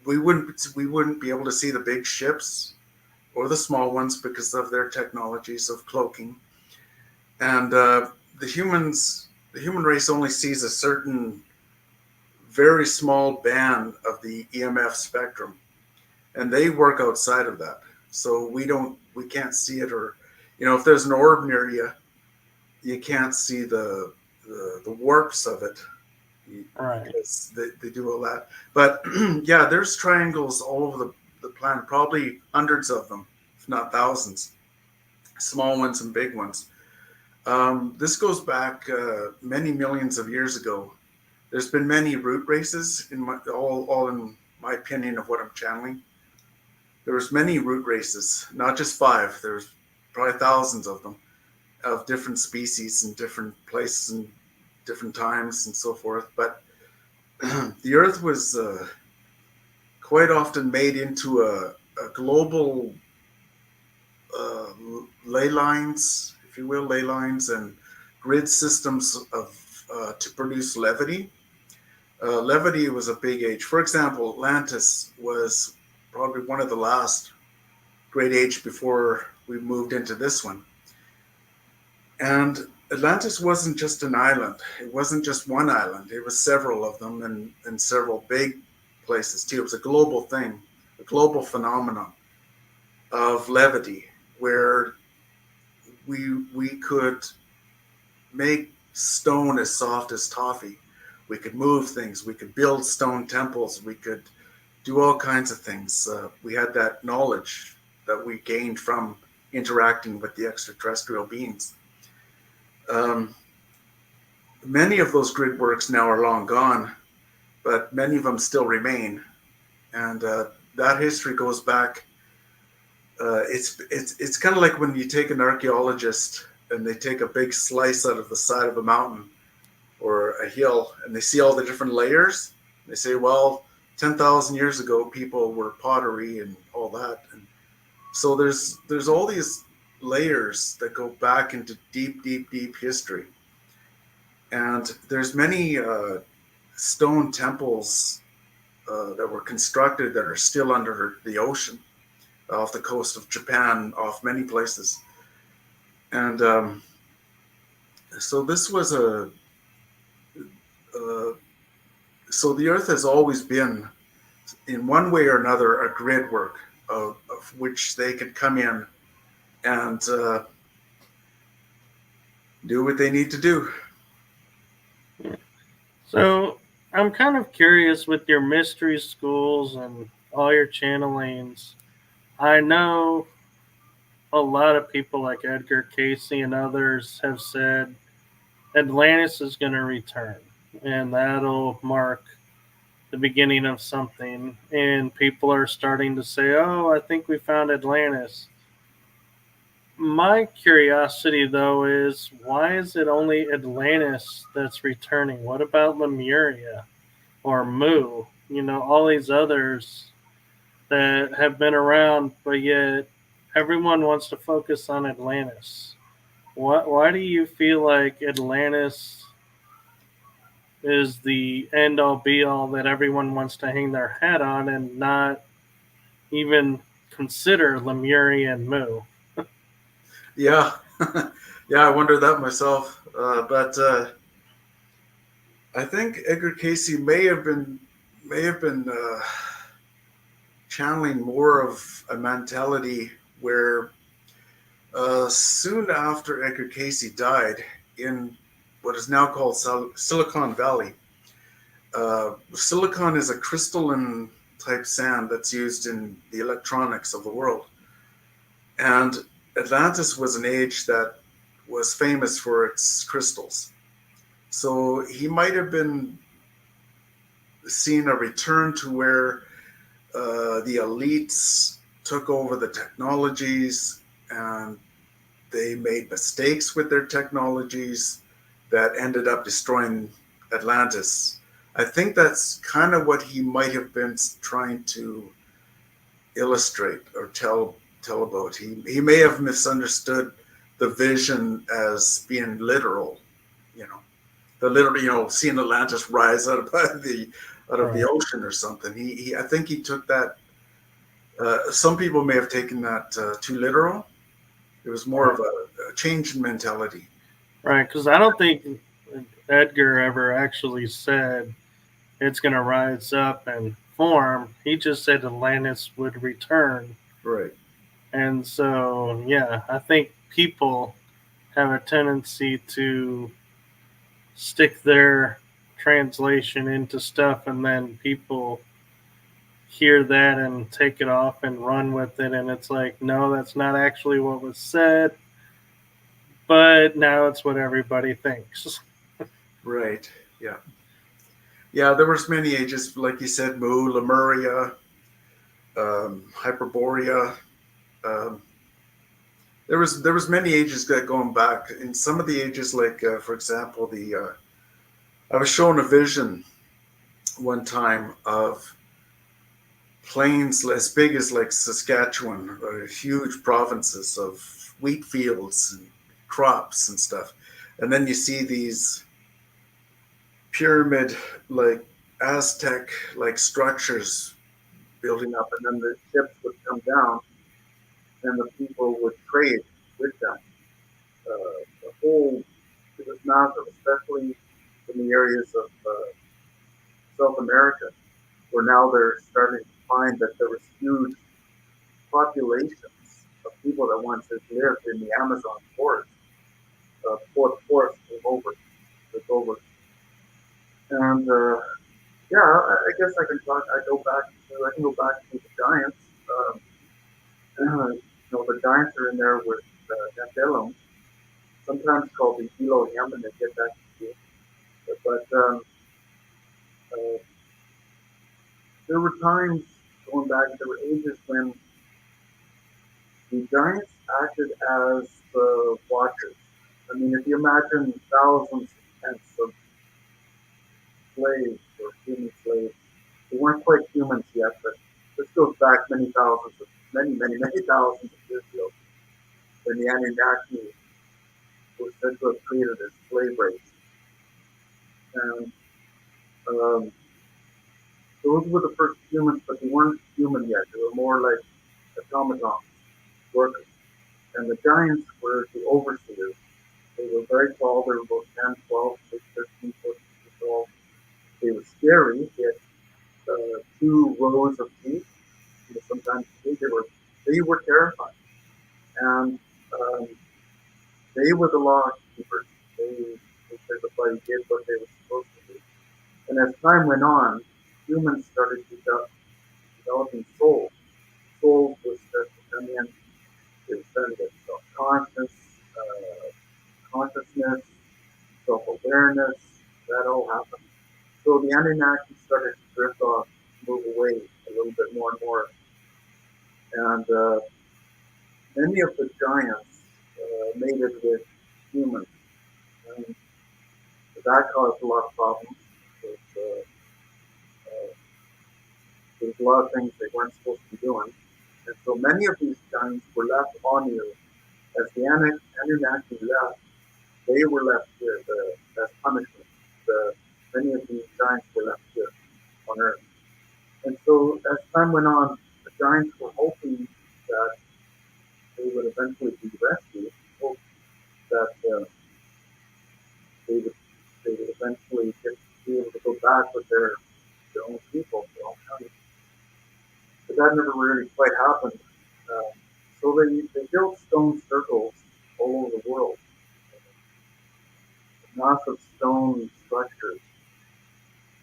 we wouldn't be able to see the big ships or the small ones because of their technologies of cloaking. And the human race only sees a certain very small band of the EMF spectrum, and they work outside of that. So we can't see it, or if there's an orb near you, you can't see the warps of it Right. because they do all that. But yeah, there's triangles all over the planet, probably hundreds of them, if not thousands, small ones and big ones. This goes back many millions of years ago. There's been many root races all in my opinion of what I'm channeling. There was many root races, not just five. There's probably thousands of them, of different species and different places and different times and so forth. But the Earth was quite often made into a global uh, ley lines, if you will, ley lines and grid systems of to produce levity. Levity was a big age. For example, Atlantis was probably one of the last great age before we moved into this one. And Atlantis wasn't just an island. It wasn't just one island. It was several of them and several big places too. It was a global thing, a global phenomenon of levity where we could make stone as soft as toffee. We could move things. We could build stone temples. We could do all kinds of things. We had that knowledge that we gained from interacting with the extraterrestrial beings. Um, Many of those grid works now are long gone, but many of them still remain. And that history goes back. It's kind of like when you take an archaeologist and they take a big slice out of the side of a mountain or a hill and they see all the different layers. They say, well, 10,000 years ago, people were pottery and all that. And so there's all these layers that go back into deep, deep, deep history. And there's many stone temples that were constructed that are still under the ocean off the coast of Japan, off many places. And so this was uh, so the Earth has always been, in one way or another, a grid work of which they could come in and do what they need to do. So I'm kind of curious with your mystery schools and all your channelings. I know a lot of people like Edgar Casey and others have said Atlantis is going to return, and that'll mark the beginning of something. And people are starting to say, "Oh, I think we found Atlantis." My curiosity, though, is why is it only Atlantis that's returning? What about Lemuria or Mu? All these others that have been around, but yet everyone wants to focus on Atlantis. Why do you feel like Atlantis is the end all be all that everyone wants to hang their hat on and not even consider Lemuria and Mu? Yeah, yeah, I wonder that myself. But I think Edgar Casey may have been channeling more of a mentality where soon after Edgar Casey died in what is now called Silicon Valley. Silicon is a crystalline. type sand that's used in the electronics of the world. And Atlantis was an age that was famous for its crystals. So he might have been seeing a return to where the elites took over the technologies and they made mistakes with their technologies that ended up destroying Atlantis. I think that's kind of what he might have been trying to illustrate or tell about. He may have misunderstood the vision as being literal, you know, the literal, seeing Atlantis rise out of the Right. ocean or something. I think he took that. Some people may have taken that too literal. It was more Right. of a change in mentality. Right. Because I don't think Edgar ever actually said it's going to rise up and form. He just said Atlantis would return. Right. And so, yeah, I think people have a tendency to stick their translation into stuff, and then people hear that and take it off and run with it. And it's like, no, that's not actually what was said, but now it's what everybody thinks. Right. Yeah. Yeah. There was many ages, like you said, Mu, Lemuria, Hyperborea. Um, there was many ages that going back. In some of the ages, like for example, the I was shown a vision one time of plains as big as like Saskatchewan, huge provinces of wheat fields and crops and stuff. And then you see these pyramid like Aztec like structures building up, and then the ships would come down and the people would trade with them. The whole, it was massive, especially in the areas of South America, where now they're starting to find that there was huge populations of people that once had lived in the Amazon forest. Forest came over, took over, and yeah, I guess I can talk. I can go back to the giants. Um, the giants are in there with Nephilim, sometimes called the Elohim, and they get that confused. But uh, there were times going back. There were ages when the giants acted as the watchers. I mean, if you imagine thousands and tens of slaves or human slaves, they weren't quite humans yet, but this goes back many thousands of years ago, when the Anunnaki was said to have created a slave race. And um, those were the first humans, but they weren't human yet. They were more like automatons, workers. And the giants were the overseers. They were very tall. They were about 10, 12, 13, 14 feet tall. They were scary. They had two rows of teeth. Sometimes they were terrifying. And um, they were the law keepers. They typically did what they were supposed to do. And as time went on, humans started developing souls. Souls was started to come in. They started to get consciousness, self-awareness. That all happened. So the Anunnaki started to drift off, move away a little bit more and more. And many of the giants mated with humans. And that caused a lot of problems. Because, there's a lot of things they weren't supposed to be doing. And so many of these giants were left on you. As the Anunnaki left, they were left here as punishment. Many of these giants were left here on Earth. And so as time went on, the giants were hoping that they would eventually be rescued, hoped that they would eventually be able to go back with their own people, their own country. But that never really quite happened. So they built stone circles all over the world, massive stone structures.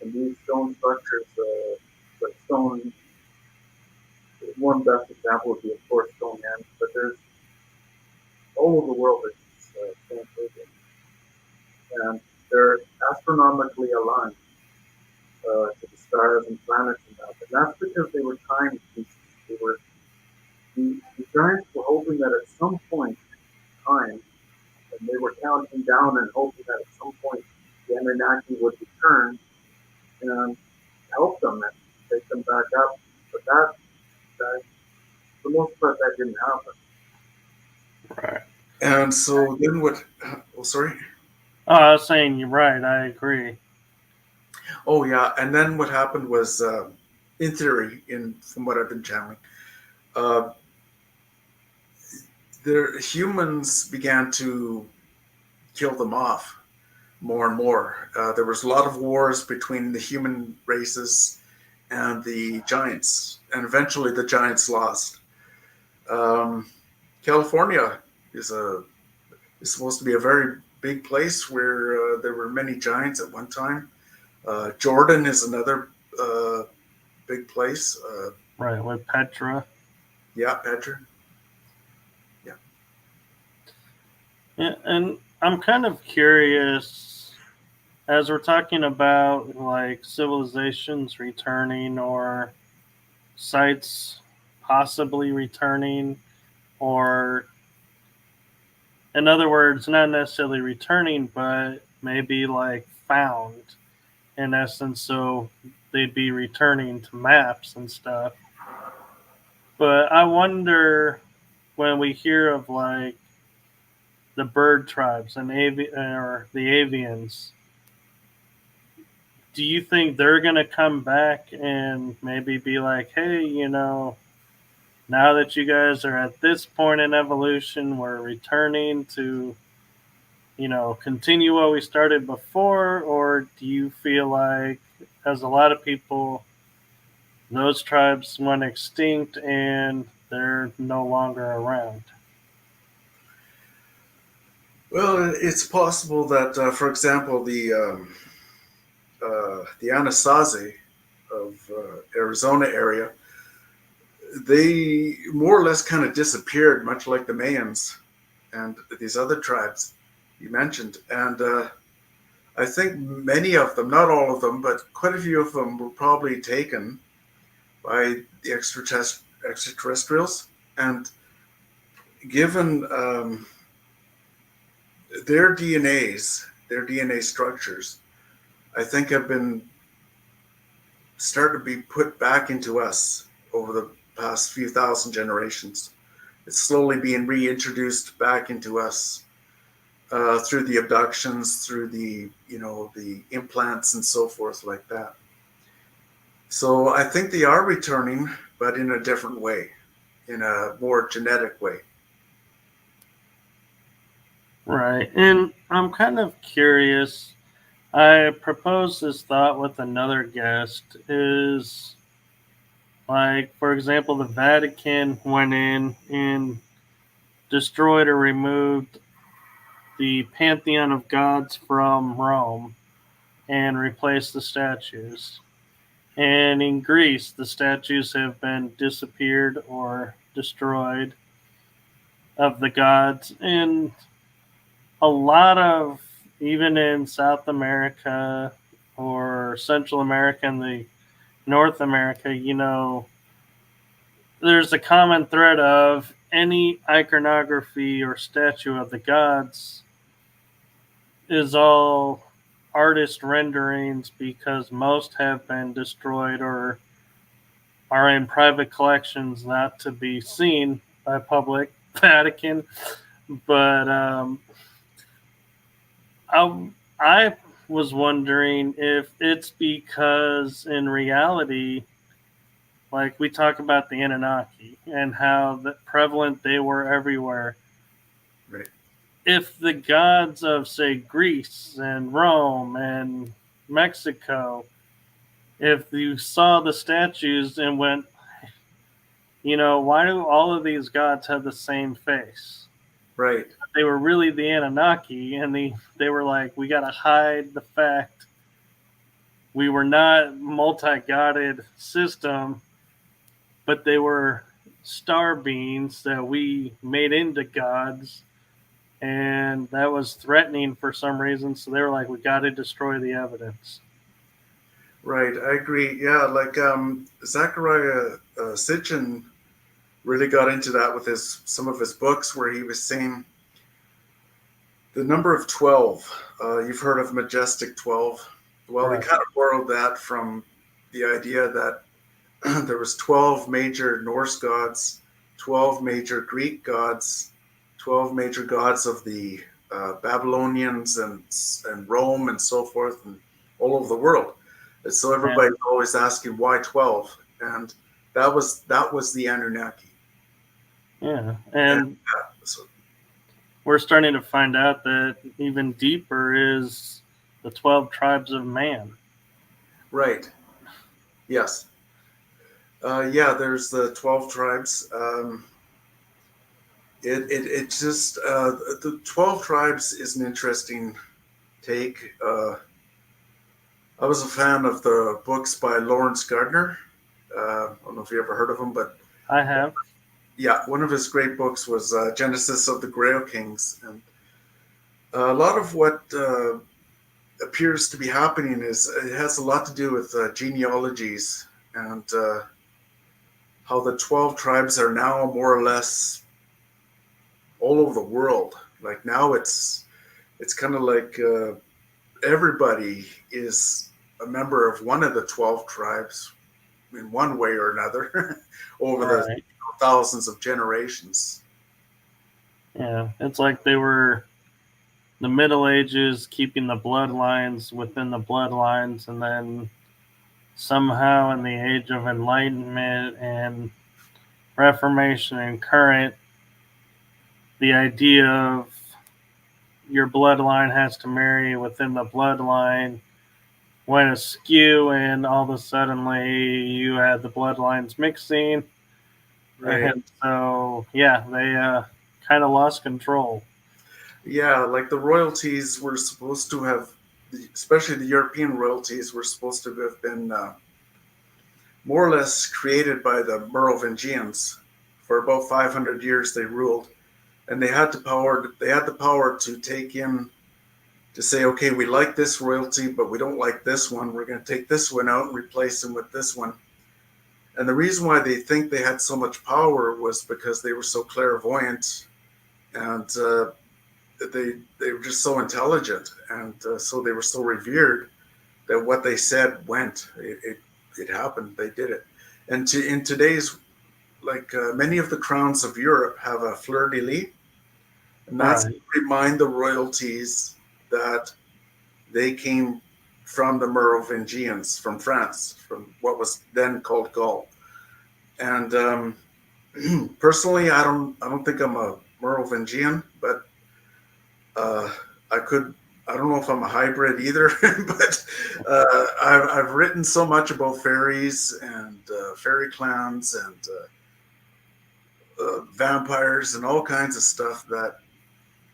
And these stone structures, like stone one best example would be, of course, Stonehenge, but there's all over the world there's stone tables, and they're astronomically aligned to the stars and planets and that. And that's because they were time pieces. They were the giants were hoping that at some point in time, and they were counting down and hoping that at some point the Anunnaki would return and help them and take them back up. But that for the most part, that didn't happen. Right. And so then what? Oh, sorry. Oh, I was saying you're right. I agree. Oh, yeah. And then what happened was, in theory, from what I've been channeling, uh, the humans began to kill them off more and more. There was a lot of wars between the human races and the giants, and eventually the giants lost. California is supposed to be a very big place where there were many giants at one time. Jordan is another big place. Right, with Petra. Yeah, Petra. Yeah, and I'm kind of curious, as we're talking about like civilizations returning or sites possibly returning, or in other words, not necessarily returning, but maybe like found in essence, so they'd be returning to maps and stuff. But I wonder, when we hear of like the bird tribes and or the avians, do you think they're going to come back and maybe be like, hey, now that you guys are at this point in evolution, we're returning to, continue what we started before? Or do you feel like, as a lot of people, those tribes went extinct and they're no longer around? Well, it's possible that, for example, the Anasazi of Arizona area, they more or less kind of disappeared, much like the Mayans and these other tribes you mentioned. And I think many of them, not all of them, but quite a few of them were probably taken by the extraterrestrials. And given their their DNA structures, I think have been started to be put back into us over the past few thousand generations. It's slowly being reintroduced back into us through the abductions, through the implants and so forth like that. So I think they are returning, but in a different way, in a more genetic way. Right. And I'm kind of curious. I proposed this thought with another guest, is like, for example, the Vatican went in and destroyed or removed the pantheon of gods from Rome and replaced the statues. And in Greece, the statues have been disappeared or destroyed of the gods. And a lot of, even in South America or Central America and the North America, there's a common thread of any iconography or statue of the gods is all artist renderings, because most have been destroyed or are in private collections not to be seen by public. Vatican. But I was wondering if it's because in reality, like we talk about the Anunnaki and how prevalent they were everywhere. Right. If the gods of, say, Greece and Rome and Mexico, if you saw the statues and went, why do all of these gods have the same face? Right. They were really the Anunnaki, and they were like, we got to hide the fact we were not multi-godded system, but they were star beings that we made into gods, and that was threatening for some reason. So they were like, we got to destroy the evidence. Right, I agree. Yeah, like Zachariah Sitchin really got into that with his some of his books, where he was saying the number of 12. You've heard of majestic 12. Well, he Right. kind of borrowed that from the idea that there was 12 major Norse gods, 12 major Greek gods, 12 major gods of the Babylonians and Rome and so forth, and all over the world. And so Yeah. everybody's always asking why 12, and that was the Anunnaki. Yeah. And And so, we're starting to find out that even deeper is the 12 tribes of man. right, yes, yeah. There's the 12 tribes. It just the 12 tribes is an interesting take. I was a fan of the books by Lawrence Gardner. I don't know if you ever heard of him, but I have. yeah, one of his great books was Genesis of the Grail Kings, and a lot of what appears to be happening is it has a lot to do with genealogies and how the 12 tribes are now more or less all over the world. Like now, it's kind of like everybody is a member of one of the 12 tribes in one way or another over the Right. thousands of generations. Yeah. It's like they were the Middle Ages keeping the bloodlines within the bloodlines, and then somehow in the Age of Enlightenment and Reformation and current, the idea of your bloodline has to marry within the bloodline went askew, and all of a suddenly you had the bloodlines mixing, Right. and so yeah, they kind of lost control. Yeah, like the royalties were supposed to have, especially the European royalties, were supposed to have been more or less created by the Merovingians. For about 500 years, they ruled, and they had the power. They had the power to take in to say, okay, we like this royalty, but we don't like this one. We're going to take this one out and replace them with this one. And the reason why they think they had so much power was because they were so clairvoyant, and they were just so intelligent, and so they were so revered that what they said went. It happened. They did it. And in today's, like many of the crowns of Europe have a fleur de lis, and that's to Right. remind the royalties that they came from the Merovingians, from France, from what was then called Gaul. And personally, I don't think I'm a Merovingian, but uh, I could. I don't know if I'm a hybrid either, but I've written so much about fairies and fairy clans and vampires and all kinds of stuff that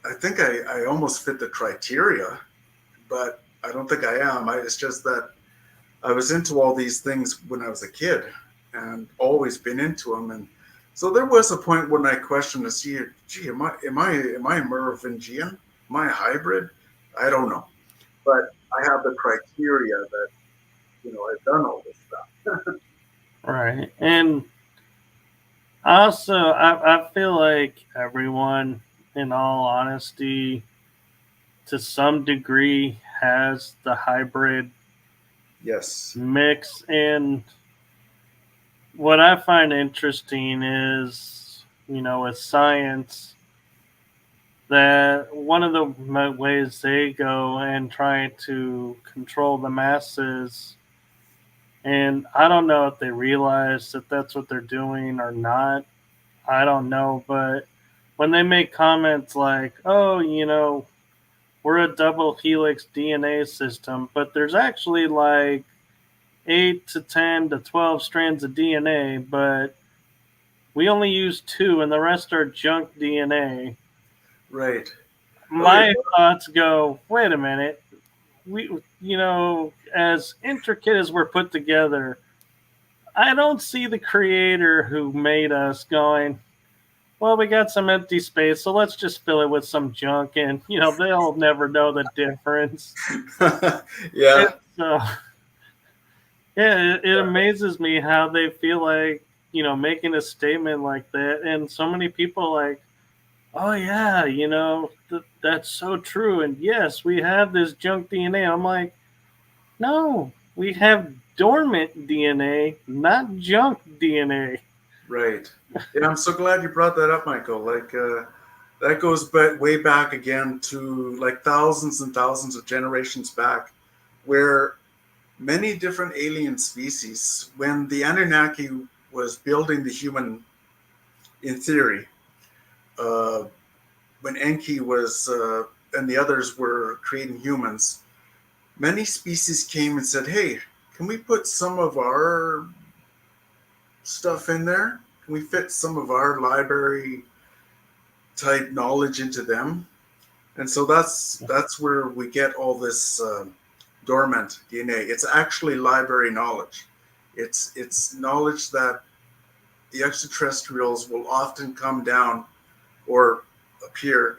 I think I almost fit the criteria, but I don't think I am. It's just that I was into all these things when I was a kid and always been into them. And so there was a point when I questioned this, gee, am I a Merovingian? Am I a hybrid? I don't know. But I have the criteria that, I've done all this stuff. Right. And also, I feel like everyone, in all honesty, to some degree, has the hybrid Yes. mix. And what I find interesting is, with science, that one of the ways they go and try to control the masses, and I don't know if they realize that that's what they're doing or not. I don't know, but when they make comments like, oh, we're a double helix DNA system, but there's actually like 8 to 10 to 12 strands of DNA, but we only use two and the rest are junk DNA. Right. Oh, yeah. My thoughts go, wait a minute. We, as intricate as we're put together, I don't see the creator who made us going, well, we got some empty space, so let's just fill it with some junk, and they'll never know the difference. Yeah. It's yeah, it amazes me how they feel like making a statement like that, and so many people like, oh yeah, that's so true, and yes, we have this junk DNA. I'm like, no, we have dormant DNA, not junk DNA. Right. Yeah, I'm so glad you brought that up, Michael. Like, that goes way back again to like thousands and thousands of generations back, where many different alien species, when the Anunnaki was building the human in theory, uh, when Enki was and the others were creating humans, many species came and said, "Hey, can we put some of our stuff in there? Can we fit some of our library type knowledge into them?" And so that's where we get all this dormant DNA. It's actually library knowledge. It's knowledge that the extraterrestrials will often come down or appear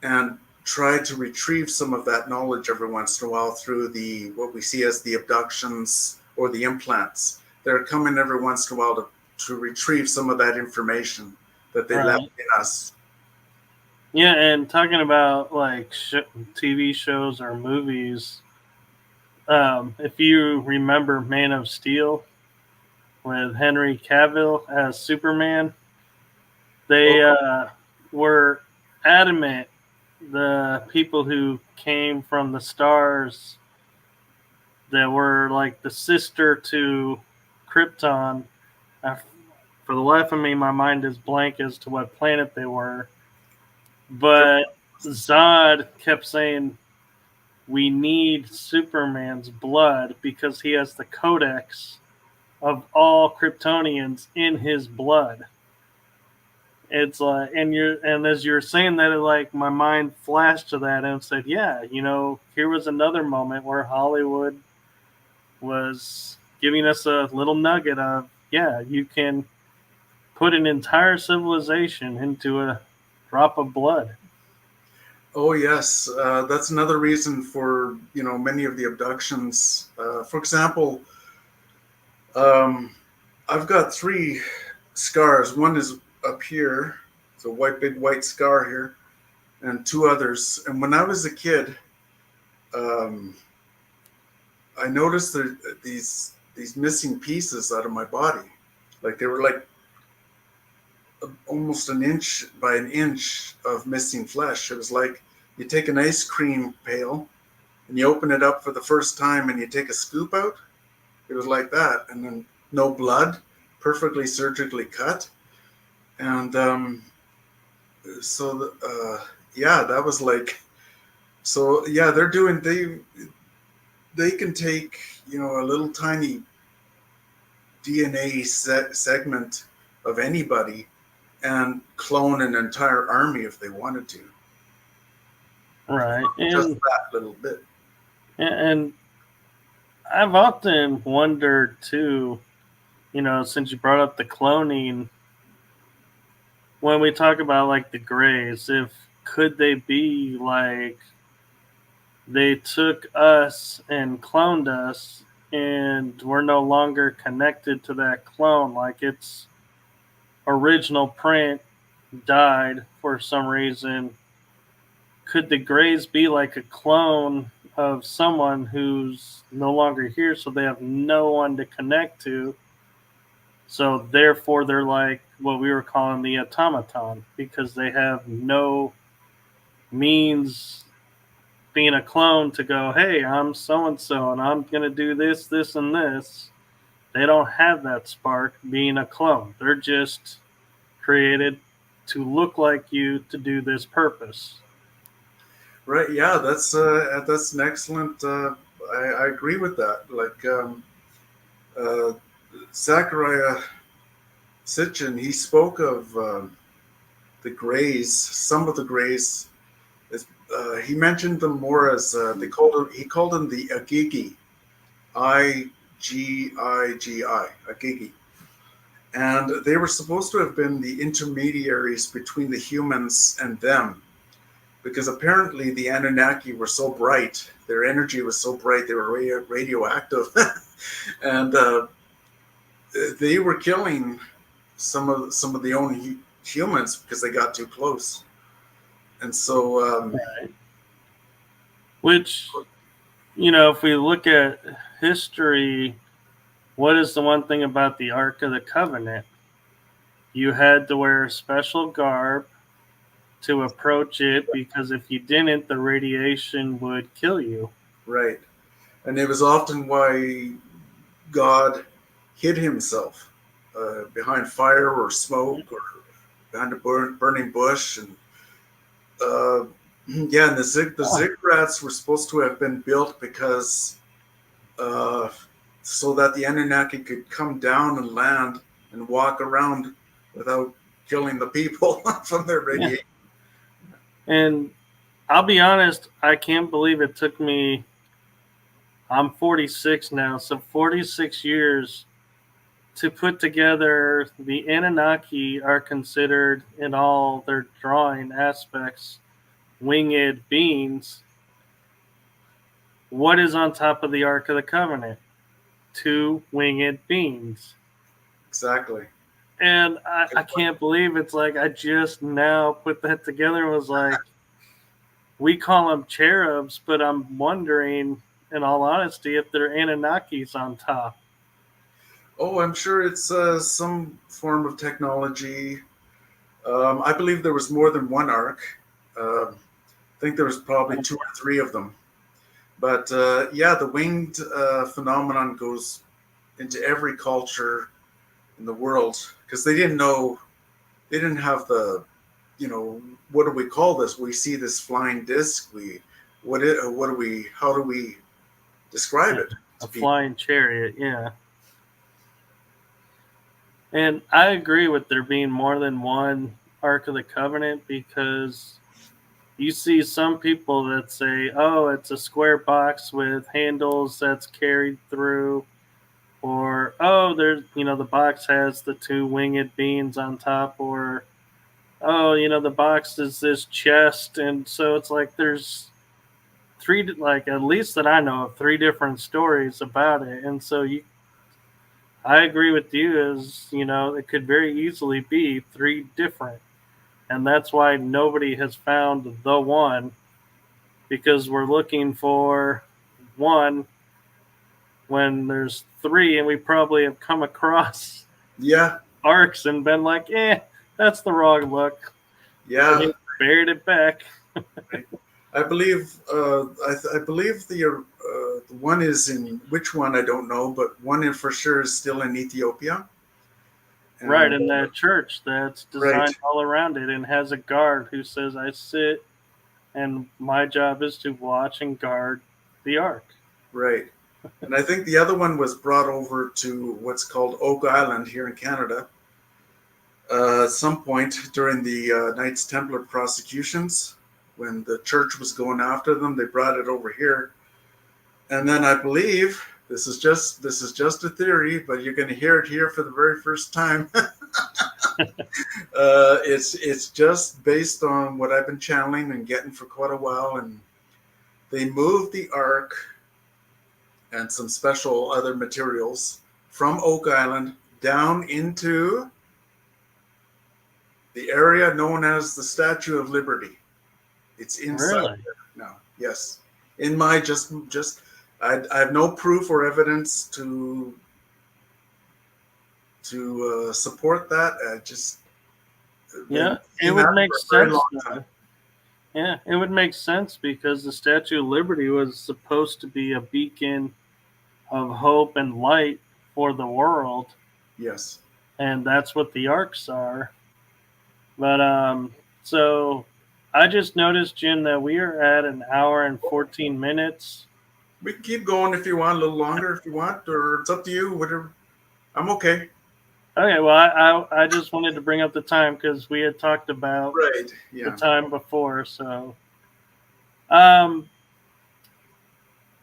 and try to retrieve some of that knowledge every once in a while through the what we see as the abductions or the implants. They're coming every once in a while to retrieve some of that information that they left Right. in us. Yeah, and talking about like TV shows or movies, if you remember Man of Steel with Henry Cavill as Superman, they Oh, were adamant, the people who came from the stars that were like the sister to Krypton. I, for the life of me, my mind is blank as to what planet they were. But Zod kept saying, we need Superman's blood because he has the codex of all Kryptonians in his blood. It's like, and as you're saying that, like my mind flashed to that and said, yeah, here was another moment where Hollywood was giving us a little nugget of, yeah, you can put an entire civilization into a drop of blood. oh yes, that's another reason for many of the abductions. For example, um, I've got three scars. One is up here, it's a big white scar here, and two others. And when I was a kid, um, I noticed that these missing pieces out of my body, like they were like almost an inch by an inch of missing flesh. It was like you take an ice cream pail and you open it up for the first time and you take a scoop out. It was like that, and then no blood, perfectly surgically cut, and so yeah, that was like, so yeah, they can take a little tiny DNA segment of anybody and clone an entire army if they wanted to. Right. Just And that little bit. and I've often wondered too, since you brought up the cloning, when we talk about like the Greys, if could they be like they took us and cloned us and we're no longer connected to that clone, like its original print died for some reason. Could the Greys be like a clone of someone who's no longer here, so they have no one to connect to? So therefore, they're like what we were calling the automaton because they have no means being a clone to go, hey, I'm so and so, and I'm gonna do this, this, and this. They don't have that spark being a clone. They're just created to look like you to do this purpose. Right? Yeah, that's an excellent. I agree with that. Like uh, Zachariah Sitchin, he spoke of the Greys. Some of the Greys, he mentioned them more as he called them the Agigi, I Agigi. And they were supposed to have been the intermediaries between the humans and them, because apparently the Anunnaki were so bright, their energy was so bright, they were radioactive, and they were killing some of the own humans because they got too close. And so, Right. Which, if we look at history, what is the one thing about the Ark of the Covenant? You had to wear special garb to approach it, because if you didn't, the radiation would kill you. right, and it was often why God hid himself behind fire or smoke or behind a burning bush, and yeah, and the ziggurats were supposed to have been built because so that the Anunnaki could come down and land and walk around without killing the people from their radiation. Yeah. And I'll be honest, I can't believe it took me, I'm 46 now, so 46 years to put together. The Anunnaki are considered, in all their drawing aspects, winged beings. What is on top of the Ark of the Covenant? 2 winged beings. Exactly. And I can't believe it's like I just now put that together and was like, we call them cherubs, but I'm wondering, in all honesty, if they're Anunnakis on top. Oh, I'm sure it's some form of technology. I believe there was more than one ark. I think there was probably 2 or 3 of them. But yeah, the winged phenomenon goes into every culture in the world, because they didn't have the, what do we call this? We see this flying disc. How do we describe it? A flying chariot, yeah. And I agree with there being more than one Ark of the Covenant, because you see some people that say, oh, it's a square box with handles that's carried through, or, oh, there's, the box has the 2 winged beings on top, or, oh, the box is this chest. And so it's like there's 3, like, at least that I know of, 3 different stories about it. And so I agree with you, as it could very easily be 3 different, and that's why nobody has found the one, because we're looking for one when there's 3, and we probably have come across arcs and been like, that's the wrong look. Yeah, and buried it back. I believe I believe the one is in, which one I don't know, but one for sure is still in Ethiopia. And, right, in that church that's designed all around it and has a guard who says, I sit and my job is to watch and guard the ark. Right. And I think the other one was brought over to what's called Oak Island here in Canada at some point during the Knights Templar prosecutions. When the church was going after them, they brought it over here. And then I believe, this is just a theory, but you're going to hear it here for the very first time. It's just based on what I've been channeling and getting for quite a while. And they moved the ark and some special other materials from Oak Island down into the area known as the Statue of Liberty. It's inside there now. Yes. In my I have no proof or evidence to support that. It would make sense. Yeah, it would make sense, because the Statue of Liberty was supposed to be a beacon of hope and light for the world. Yes. And that's what the arcs are. But so I just noticed, Jim, that we are at 1 hour and 14 minutes. We can keep going if you want, a little longer if you want, or it's up to you, whatever. I'm okay. Okay, well, I just wanted to bring up the time because we had talked about the time before. So,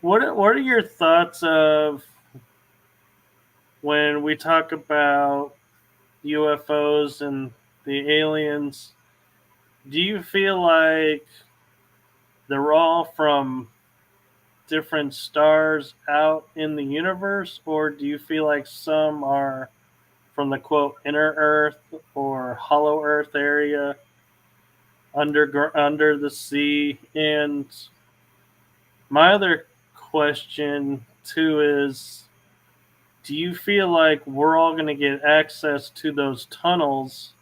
what are your thoughts of when we talk about UFOs and the aliens, do you feel like they're all from different stars out in the universe, or do you feel like some are from the quote inner Earth or hollow Earth area under the sea? And my other question too is, do you feel like we're all going to get access to those tunnels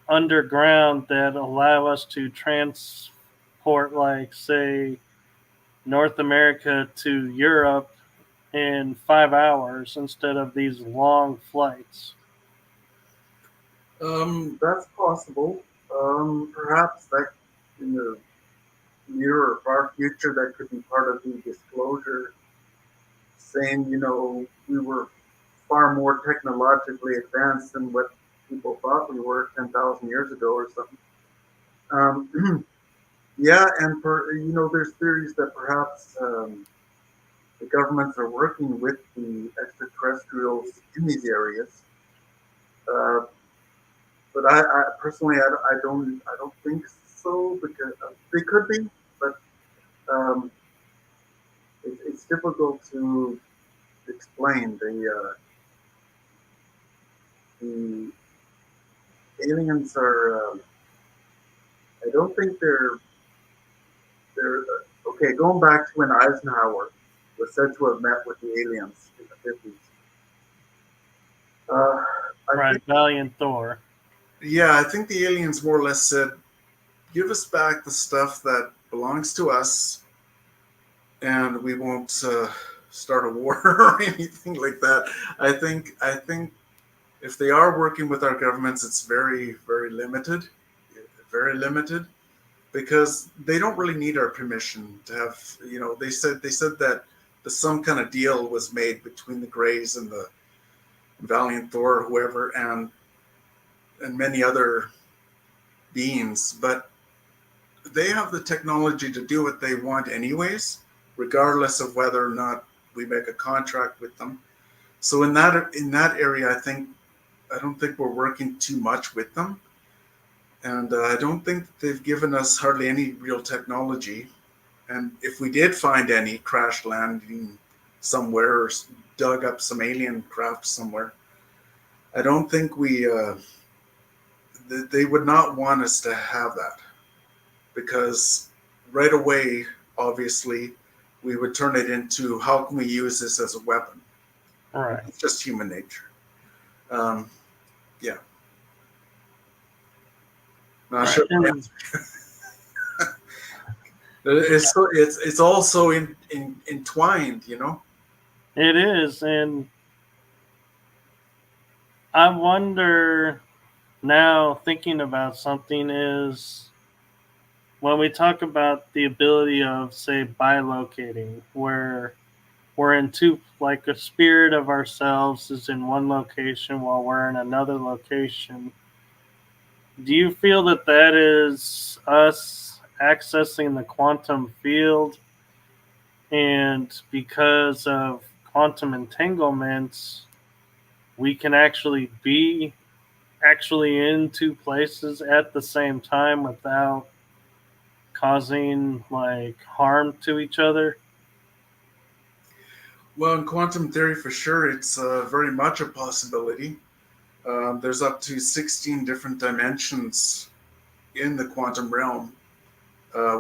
underground that allow us to transport, like, say, North America to Europe in 5 hours instead of these long flights? That's possible. Perhaps that in the near or far future, that could be part of the disclosure, saying, we were far more technologically advanced than what people thought we were 10,000 years ago or something. Yeah, and there's theories that perhaps the governments are working with the extraterrestrials in these areas. Uh, but I personally, I don't think so, because they could be, but um, it's difficult to explain. The aliens are. I don't think they're okay. Going back to when Eisenhower was said to have met with the aliens in the 50s. I Right, think, Valiant Thor. yeah, I think the aliens more or less said, "Give us back the stuff that belongs to us, and we won't start a war or anything like that." I think if they are working with our governments, it's very, very limited, because they don't really need our permission to have. They said that some kind of deal was made between the Greys and the Valiant Thor, or whoever, and many other beings, but they have the technology to do what they want anyways, regardless of whether or not we make a contract with them. So in that area, I don't think we're working too much with them, and I don't think they've given us hardly any real technology. And if we did find any crash landing somewhere, or dug up some alien craft somewhere, I don't think they would not want us to have that, because right away, obviously, we would turn it into, how can we use this as a weapon? And Right. it's just human nature. Um, yeah, not Right. sure. And It's all so entwined, it is. And I wonder now, thinking about something, is when we talk about the ability of, say, bilocating, where we're in two, like a spirit of ourselves is in one location while we're in another location. Do you feel that that is us accessing the quantum field? And because of quantum entanglements, we can actually be actually in two places at the same time without causing like harm to each other? Well, in quantum theory, for sure, it's very much a possibility. There's up to 16 different dimensions in the quantum realm.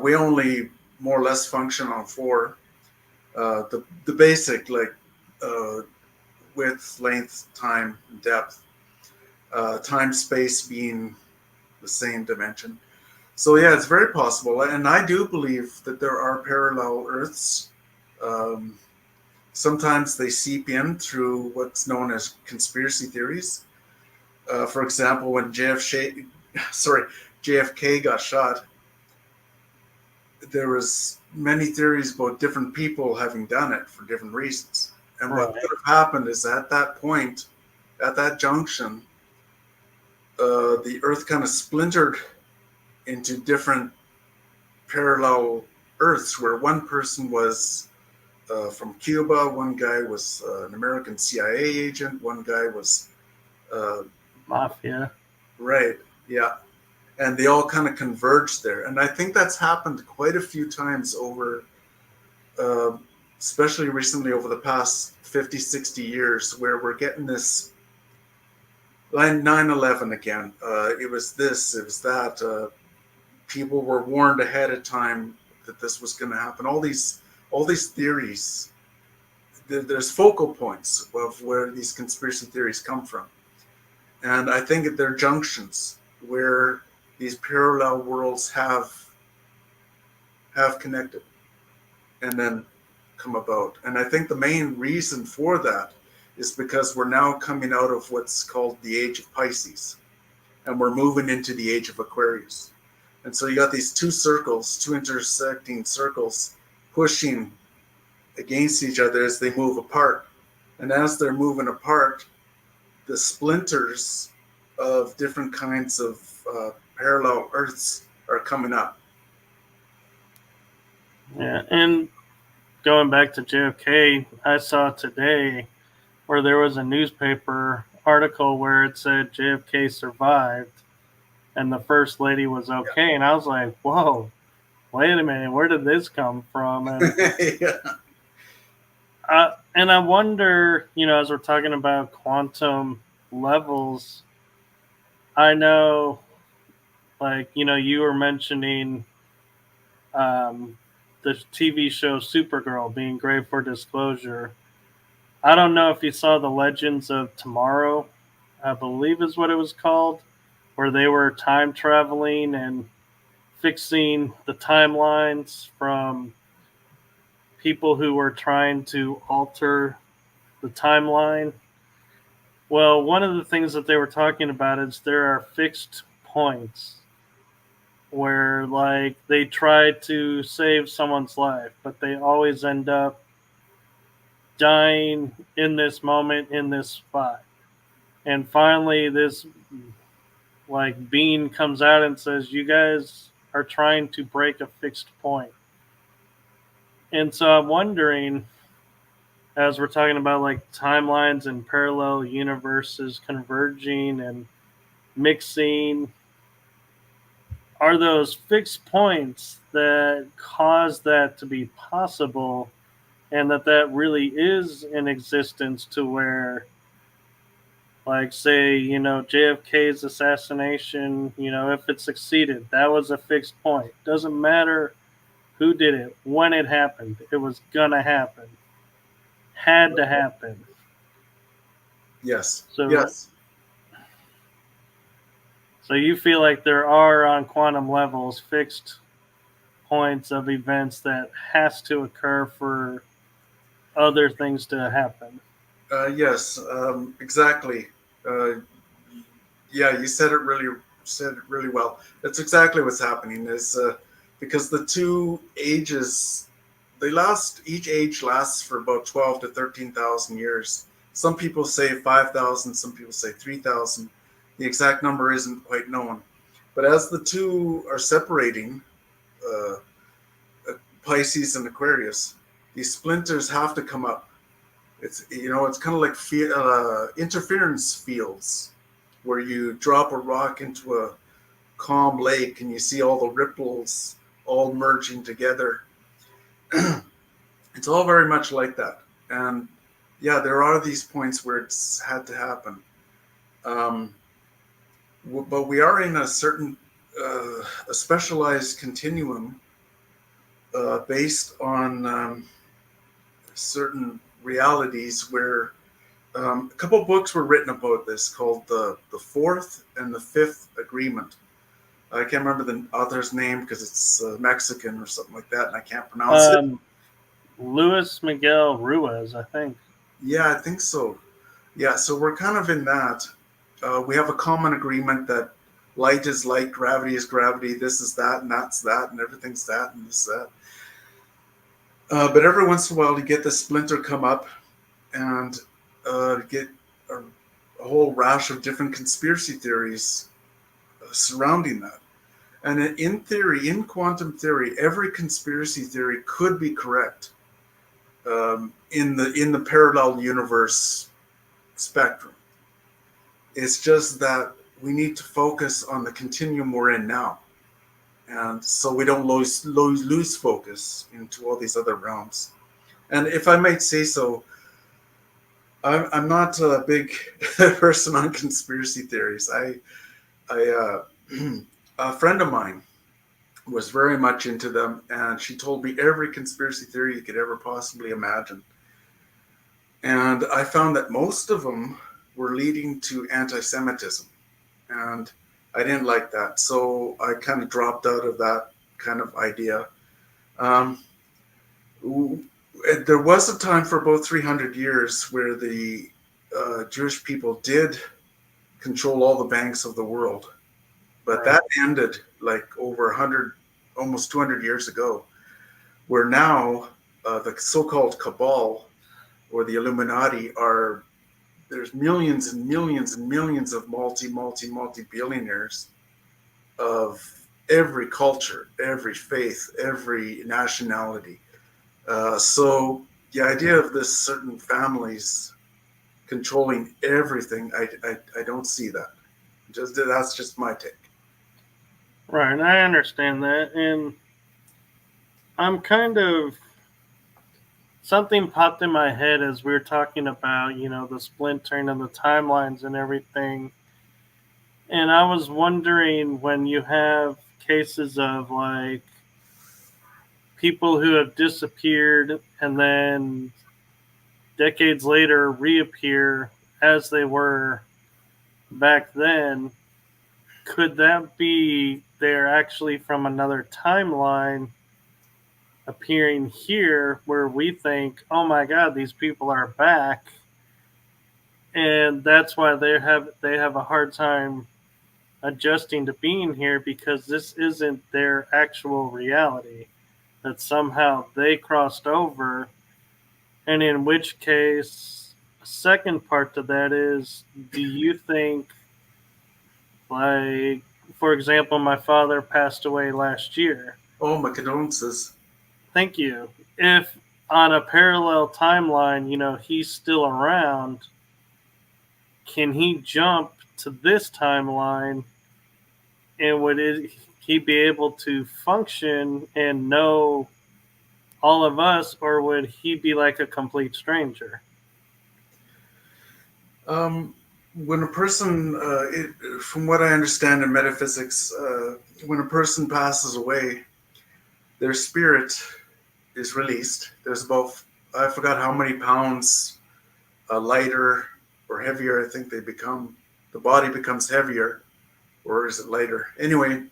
We only more or less function on four. The basic, like, uh, width, length, time, and depth. Time, space being the same dimension. So yeah, it's very possible, and I do believe that there are parallel Earths. Um, Sometimes they seep in through what's known as conspiracy theories. For example, when JFK got shot, there was many theories about different people having done it for different reasons. And what Right. could have happened is, at that point, at that junction, the Earth kind of splintered into different parallel Earths, where one person was from Cuba. One guy was an American CIA agent. One guy was Mafia. right, yeah, and they all kind of converged there. And I think that's happened quite a few times over, uh, especially recently over the past 50, 60 years, where we're getting this line 9/11 again. It was this, it was that. People were warned ahead of time that this was going to happen. All these theories. There's focal points of where these conspiracy theories come from, and I think they're junctions where these parallel worlds have connected and then come about. And I think the main reason for that is because we're now coming out of what's called the age of Pisces, and we're moving into the age of Aquarius. And so you got these two circles, two intersecting circles, pushing against each other as they move apart. And as they're moving apart, the splinters of different kinds of parallel Earths are coming up. Yeah, and going back to JFK, I saw today where there was a newspaper article where it said JFK survived and the first lady was okay, and I was like, whoa, wait a minute, where did this come from? And Yeah. I wonder, as we're talking about quantum levels, I know, like, you were mentioning um, the TV show Supergirl being great for disclosure. I don't know if you saw the Legends of Tomorrow, I believe is what it was called, where they were time traveling and fixing the timelines from people who were trying to alter the timeline. Well, one of the things that they were talking about is there are fixed points where, like, they try to save someone's life, but they always end up dying in this moment, in this spot. And finally, this, like, being comes out and says, you guys are trying to break a fixed point. And so I'm wondering, as we're talking about like timelines and parallel universes converging and mixing, are those fixed points that cause that to be possible, and that really is in existence, to where, like, say, JFK's assassination, if it succeeded, that was a fixed point. Doesn't matter who did it, when it happened, it was gonna happen, had to happen. Yes. So Yes. So you feel like there are, on quantum levels, fixed points of events that has to occur for other things to happen. Yes. Exactly. Uh, yeah, you said it really well. That's exactly what's happening. Is because the two ages, each age lasts for about 12 to 13,000 years. Some people say 5,000. Some people say 3,000. The exact number isn't quite known. But as the two are separating, uh, Pisces and Aquarius, these splinters have to come up. It's kind of like interference fields, where you drop a rock into a calm lake and you see all the ripples all merging together. It's all very much like that. And yeah, there are these points where it's had to happen. Um, but we are in a specialized continuum based on certain realities where a couple of books were written about this called the Fourth and the Fifth Agreement. I can't remember the author's name because it's Mexican or something like that, and I can't pronounce it. Luis Miguel Ruiz, I think. Yeah, I think so. Yeah, so we're kind of in that. We have a common agreement that light is light, gravity is gravity, this is that, and that's that, and everything's that, and this that. But every once in a while, you get the splinter come up, and get a whole rash of different conspiracy theories surrounding that. And in theory, in quantum theory, every conspiracy theory could be correct. in the parallel universe spectrum. It's just that we need to focus on the continuum we're in now, and so we don't lose focus into all these other realms. And if I might say so, I'm not a big person on conspiracy theories. A friend of mine was very much into them, and she told me every conspiracy theory you could ever possibly imagine. And I found that most of them were leading to anti-Semitism, and I didn't like that, so I kind of dropped out of that kind of idea. Um, there was a time for about 300 years where the Jewish people did control all the banks of the world, but Right. that ended like over 100, almost 200 years ago, where now the so-called cabal or the Illuminati are, there's millions and millions and millions of multi billionaires of every culture, every faith, every nationality. So the idea of this certain families controlling everything, I don't see that. Just that's just my take. Right. I understand that. And I'm kind of, something popped in my head as we were talking about, the splintering of the timelines and everything. And I was wondering, when you have cases of like people who have disappeared and then decades later reappear as they were back then, could that be they're actually from another timeline appearing here where we think, oh my God, these people are back, and that's why they have a hard time adjusting to being here, because this isn't their actual reality, that somehow they crossed over. And in which case, a second part to that is, do you think, like, for example, my father passed away last year. Oh, my condolences. Thank you. If on a parallel timeline, he's still around, can he jump to this timeline, and he be able to function and know all of us, or would he be like a complete stranger? Um, when a person, from what I understand in metaphysics, when a person passes away, their spirit is released. There's about, I forgot how many pounds lighter or heavier I think they become. The body becomes heavier, or is it lighter? Anyway,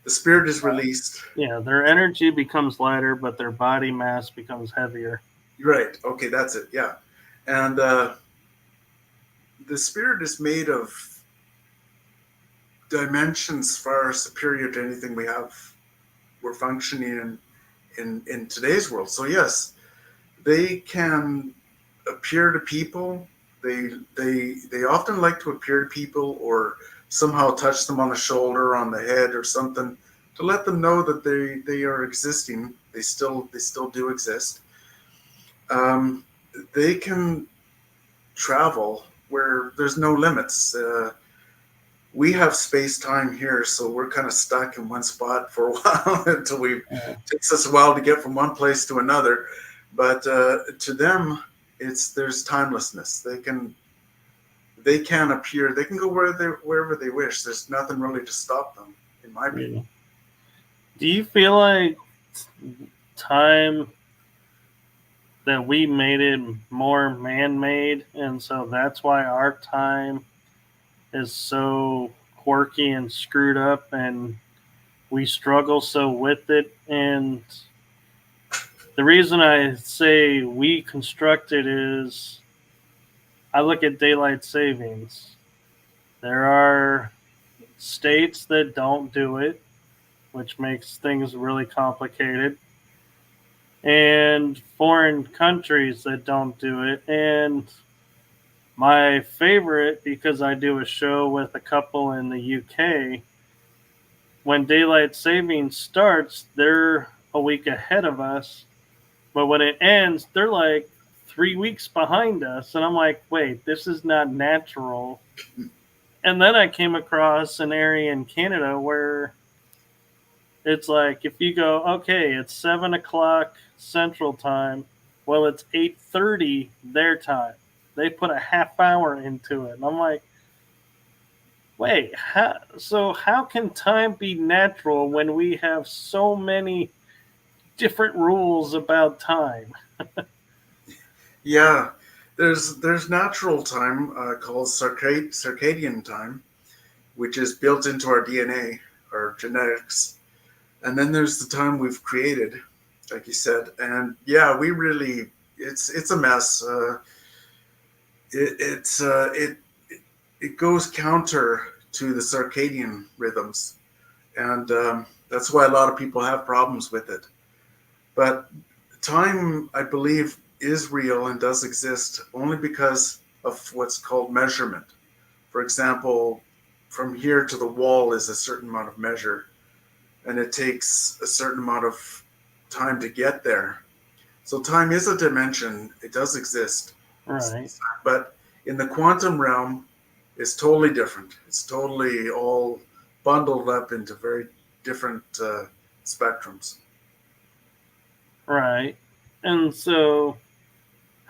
the spirit is released. Yeah, their energy becomes lighter, but their body mass becomes heavier. Right. Okay, that's it. Yeah. And the spirit is made of dimensions far superior to anything we're functioning in today's world. So yes, they can appear to people. They often like to appear to people or somehow touch them on the shoulder, on the head, or something to let them know that they are existing. They still do exist. Um, they can travel where there's no limits. We have space time here, so we're kind of stuck in one spot for a while until Yeah. it takes us a while to get from one place to another. But to them, there's timelessness. They can appear. They can go wherever they wish. There's nothing really to stop them, in my opinion. Yeah. Do you feel like time, that we made it more man-made, and so that's why our time is so quirky and screwed up, and we struggle so with it? And the reason I say we construct it is, I look at daylight savings. There are states that don't do it, which makes things really complicated, and foreign countries that don't do it. And my favorite, because I do a show with a couple in the UK, when daylight savings starts, they're a week ahead of us. But when it ends, they're like 3 weeks behind us. And I'm like, wait, this is not natural. And then I came across an area in Canada where it's like if you go, okay, it's 7 o'clock Central Time. Well, it's 8:30 their time. They put a half hour into it, and I'm like, wait, how can time be natural when we have so many different rules about time? Yeah, there's natural time called circadian time, which is built into our DNA, our genetics, and then there's the time we've created, like you said, and yeah, we really it's a mess. It goes counter to the circadian rhythms, and that's why a lot of people have problems with it. But time, I believe, is real and does exist only because of what's called measurement. For example, from here to the wall is a certain amount of measure, and it takes a certain amount of time to get there. So time is a dimension; it does exist, Right, but in the quantum realm, it's totally different. It's totally all bundled up into very different spectrums. right. And so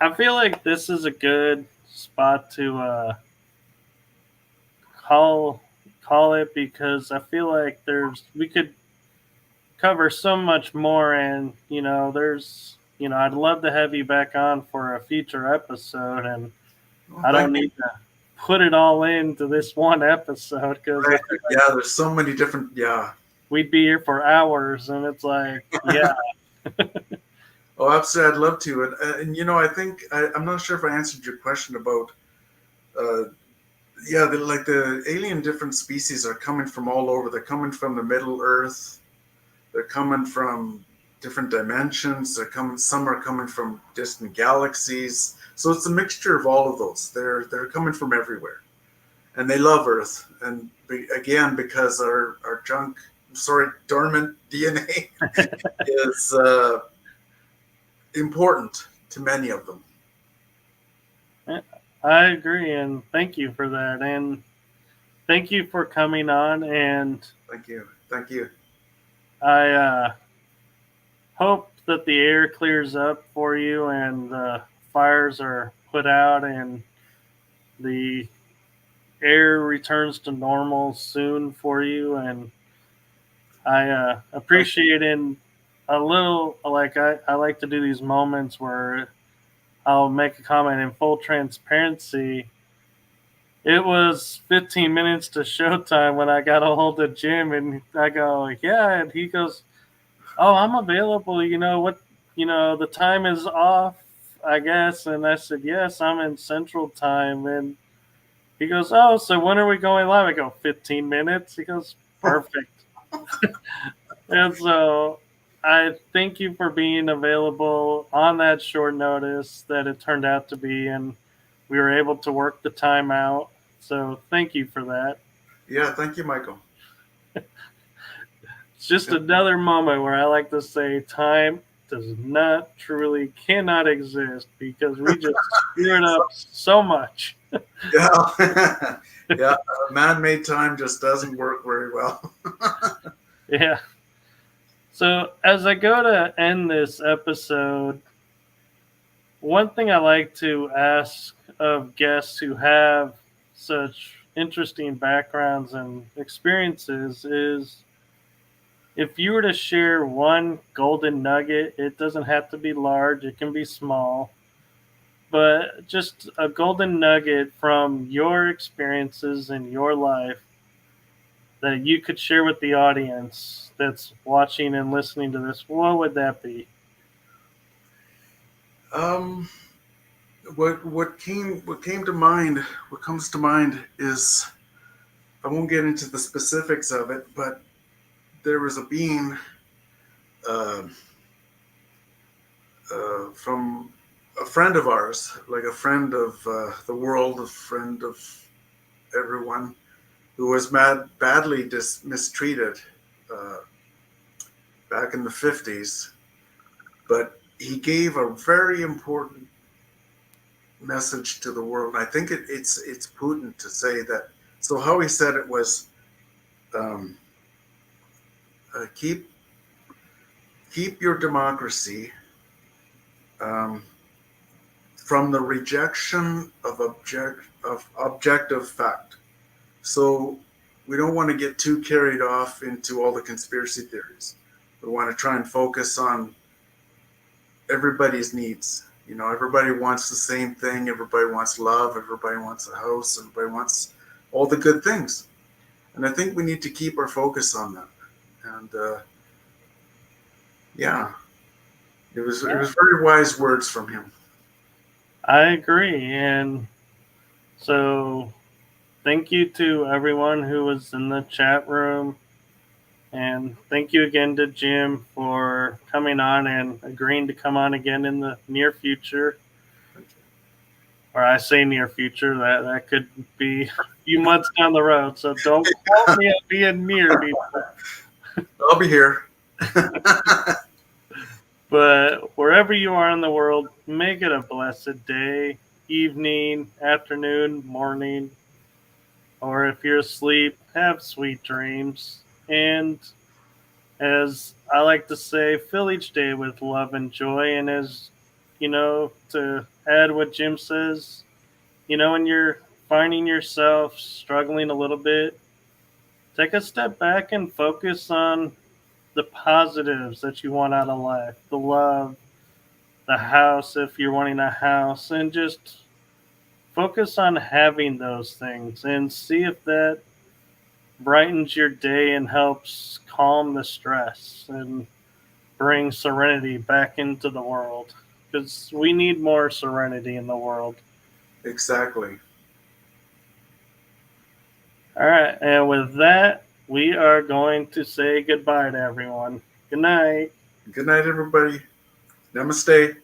I feel like this is a good spot to call call it because I feel like we could cover so much more, and there's I'd love to have you back on for a future episode, and Well, I don't thank you. need to put it all into this one episode because I Right. feel like Yeah, there's so many different. Yeah. we'd be here for hours, and it's like, yeah. Oh, absolutely. I'd love to. And I think I'm not sure if I answered your question about. Uh, yeah, like the alien different species are coming from all over. They're coming from the Middle Earth. They're coming from different dimensions. Some are coming from distant galaxies. So it's a mixture of all of those. They're coming from everywhere, and they love Earth. And again, because our dormant DNA is important to many of them. I agree, and thank you for that, and thank you for coming on, and Thank you. Thank you. I hope that the air clears up for you and the fires are put out and the air returns to normal soon for you. And I Thank you. appreciate in a little, like I like to do these moments where I'll make a comment in full transparency. It was 15 minutes to showtime when I got a hold of Jim, and I go, yeah, and he goes, oh, I'm available. You know what? The time is off, I guess. And I said, yes, I'm in Central Time. And he goes, oh, so when are we going live? I go, 15 minutes. He goes, perfect. And so I thank you for being available on that short notice that it turned out to be. And we were able to work the time out. So thank you for that. Yeah, thank you, Michael. It's just Yeah. another moment where I like to say time does not truly cannot exist because we just screwed up so much. Yeah. Yeah. Man-made time just doesn't work very well. Yeah. So as I go to end this episode, one thing I like to ask of guests who have such interesting backgrounds and experiences is if you were to share one golden nugget, it doesn't have to be large, it can be small, but just a golden nugget from your experiences in your life that you could share with the audience that's watching and listening to this, what would that be? Um, what came to mind, what comes to mind is I won't get into the specifics of it, but there was a being uh, from a friend of ours, like a friend of the world, a friend of everyone, who was badly mistreated uh, back in the 50s. But he gave a very important message to the world. I think it's Putin to say that. So how he said it was, um, keep your democracy um, from the rejection of objective fact. So we don't want to get too carried off into all the conspiracy theories. We want to try and focus on everybody's needs. You know, everybody wants the same thing. Everybody wants love. Everybody wants a house. Everybody wants all the good things. And I think we need to keep our focus on that. And yeah, it was very wise words from him. I agree. And so thank you to everyone who was in the chat room. And thank you again to Jim for coming on and agreeing to come on again in the near future. Or I say near future, that could be a few months down the road. So don't quote me at being near, people. I'll be here. But wherever you are in the world, make it a blessed day, evening, afternoon, morning, or if you're asleep, have sweet dreams. And as I like to say, fill each day with love and joy. And as you know, to add what Jim says, you know, when you're finding yourself struggling a little bit, take a step back and focus on the positives that you want out of life, the love, the house if you're wanting a house, and just focus on having those things and see if that brightens your day and helps calm the stress and bring serenity back into the world, because we need more serenity in the world. Exactly. All right, and with that, we are going to say goodbye to everyone. Good night. Good night, everybody. Namaste.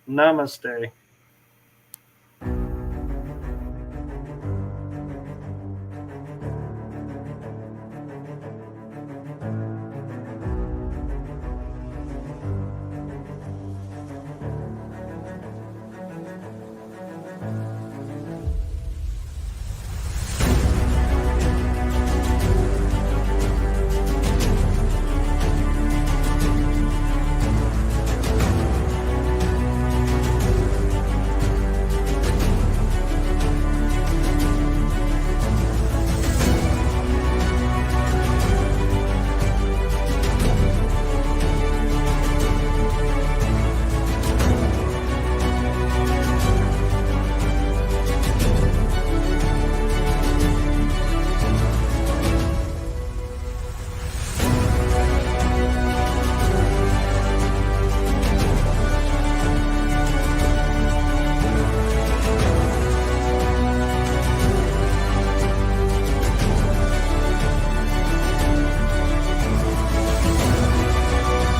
Namaste.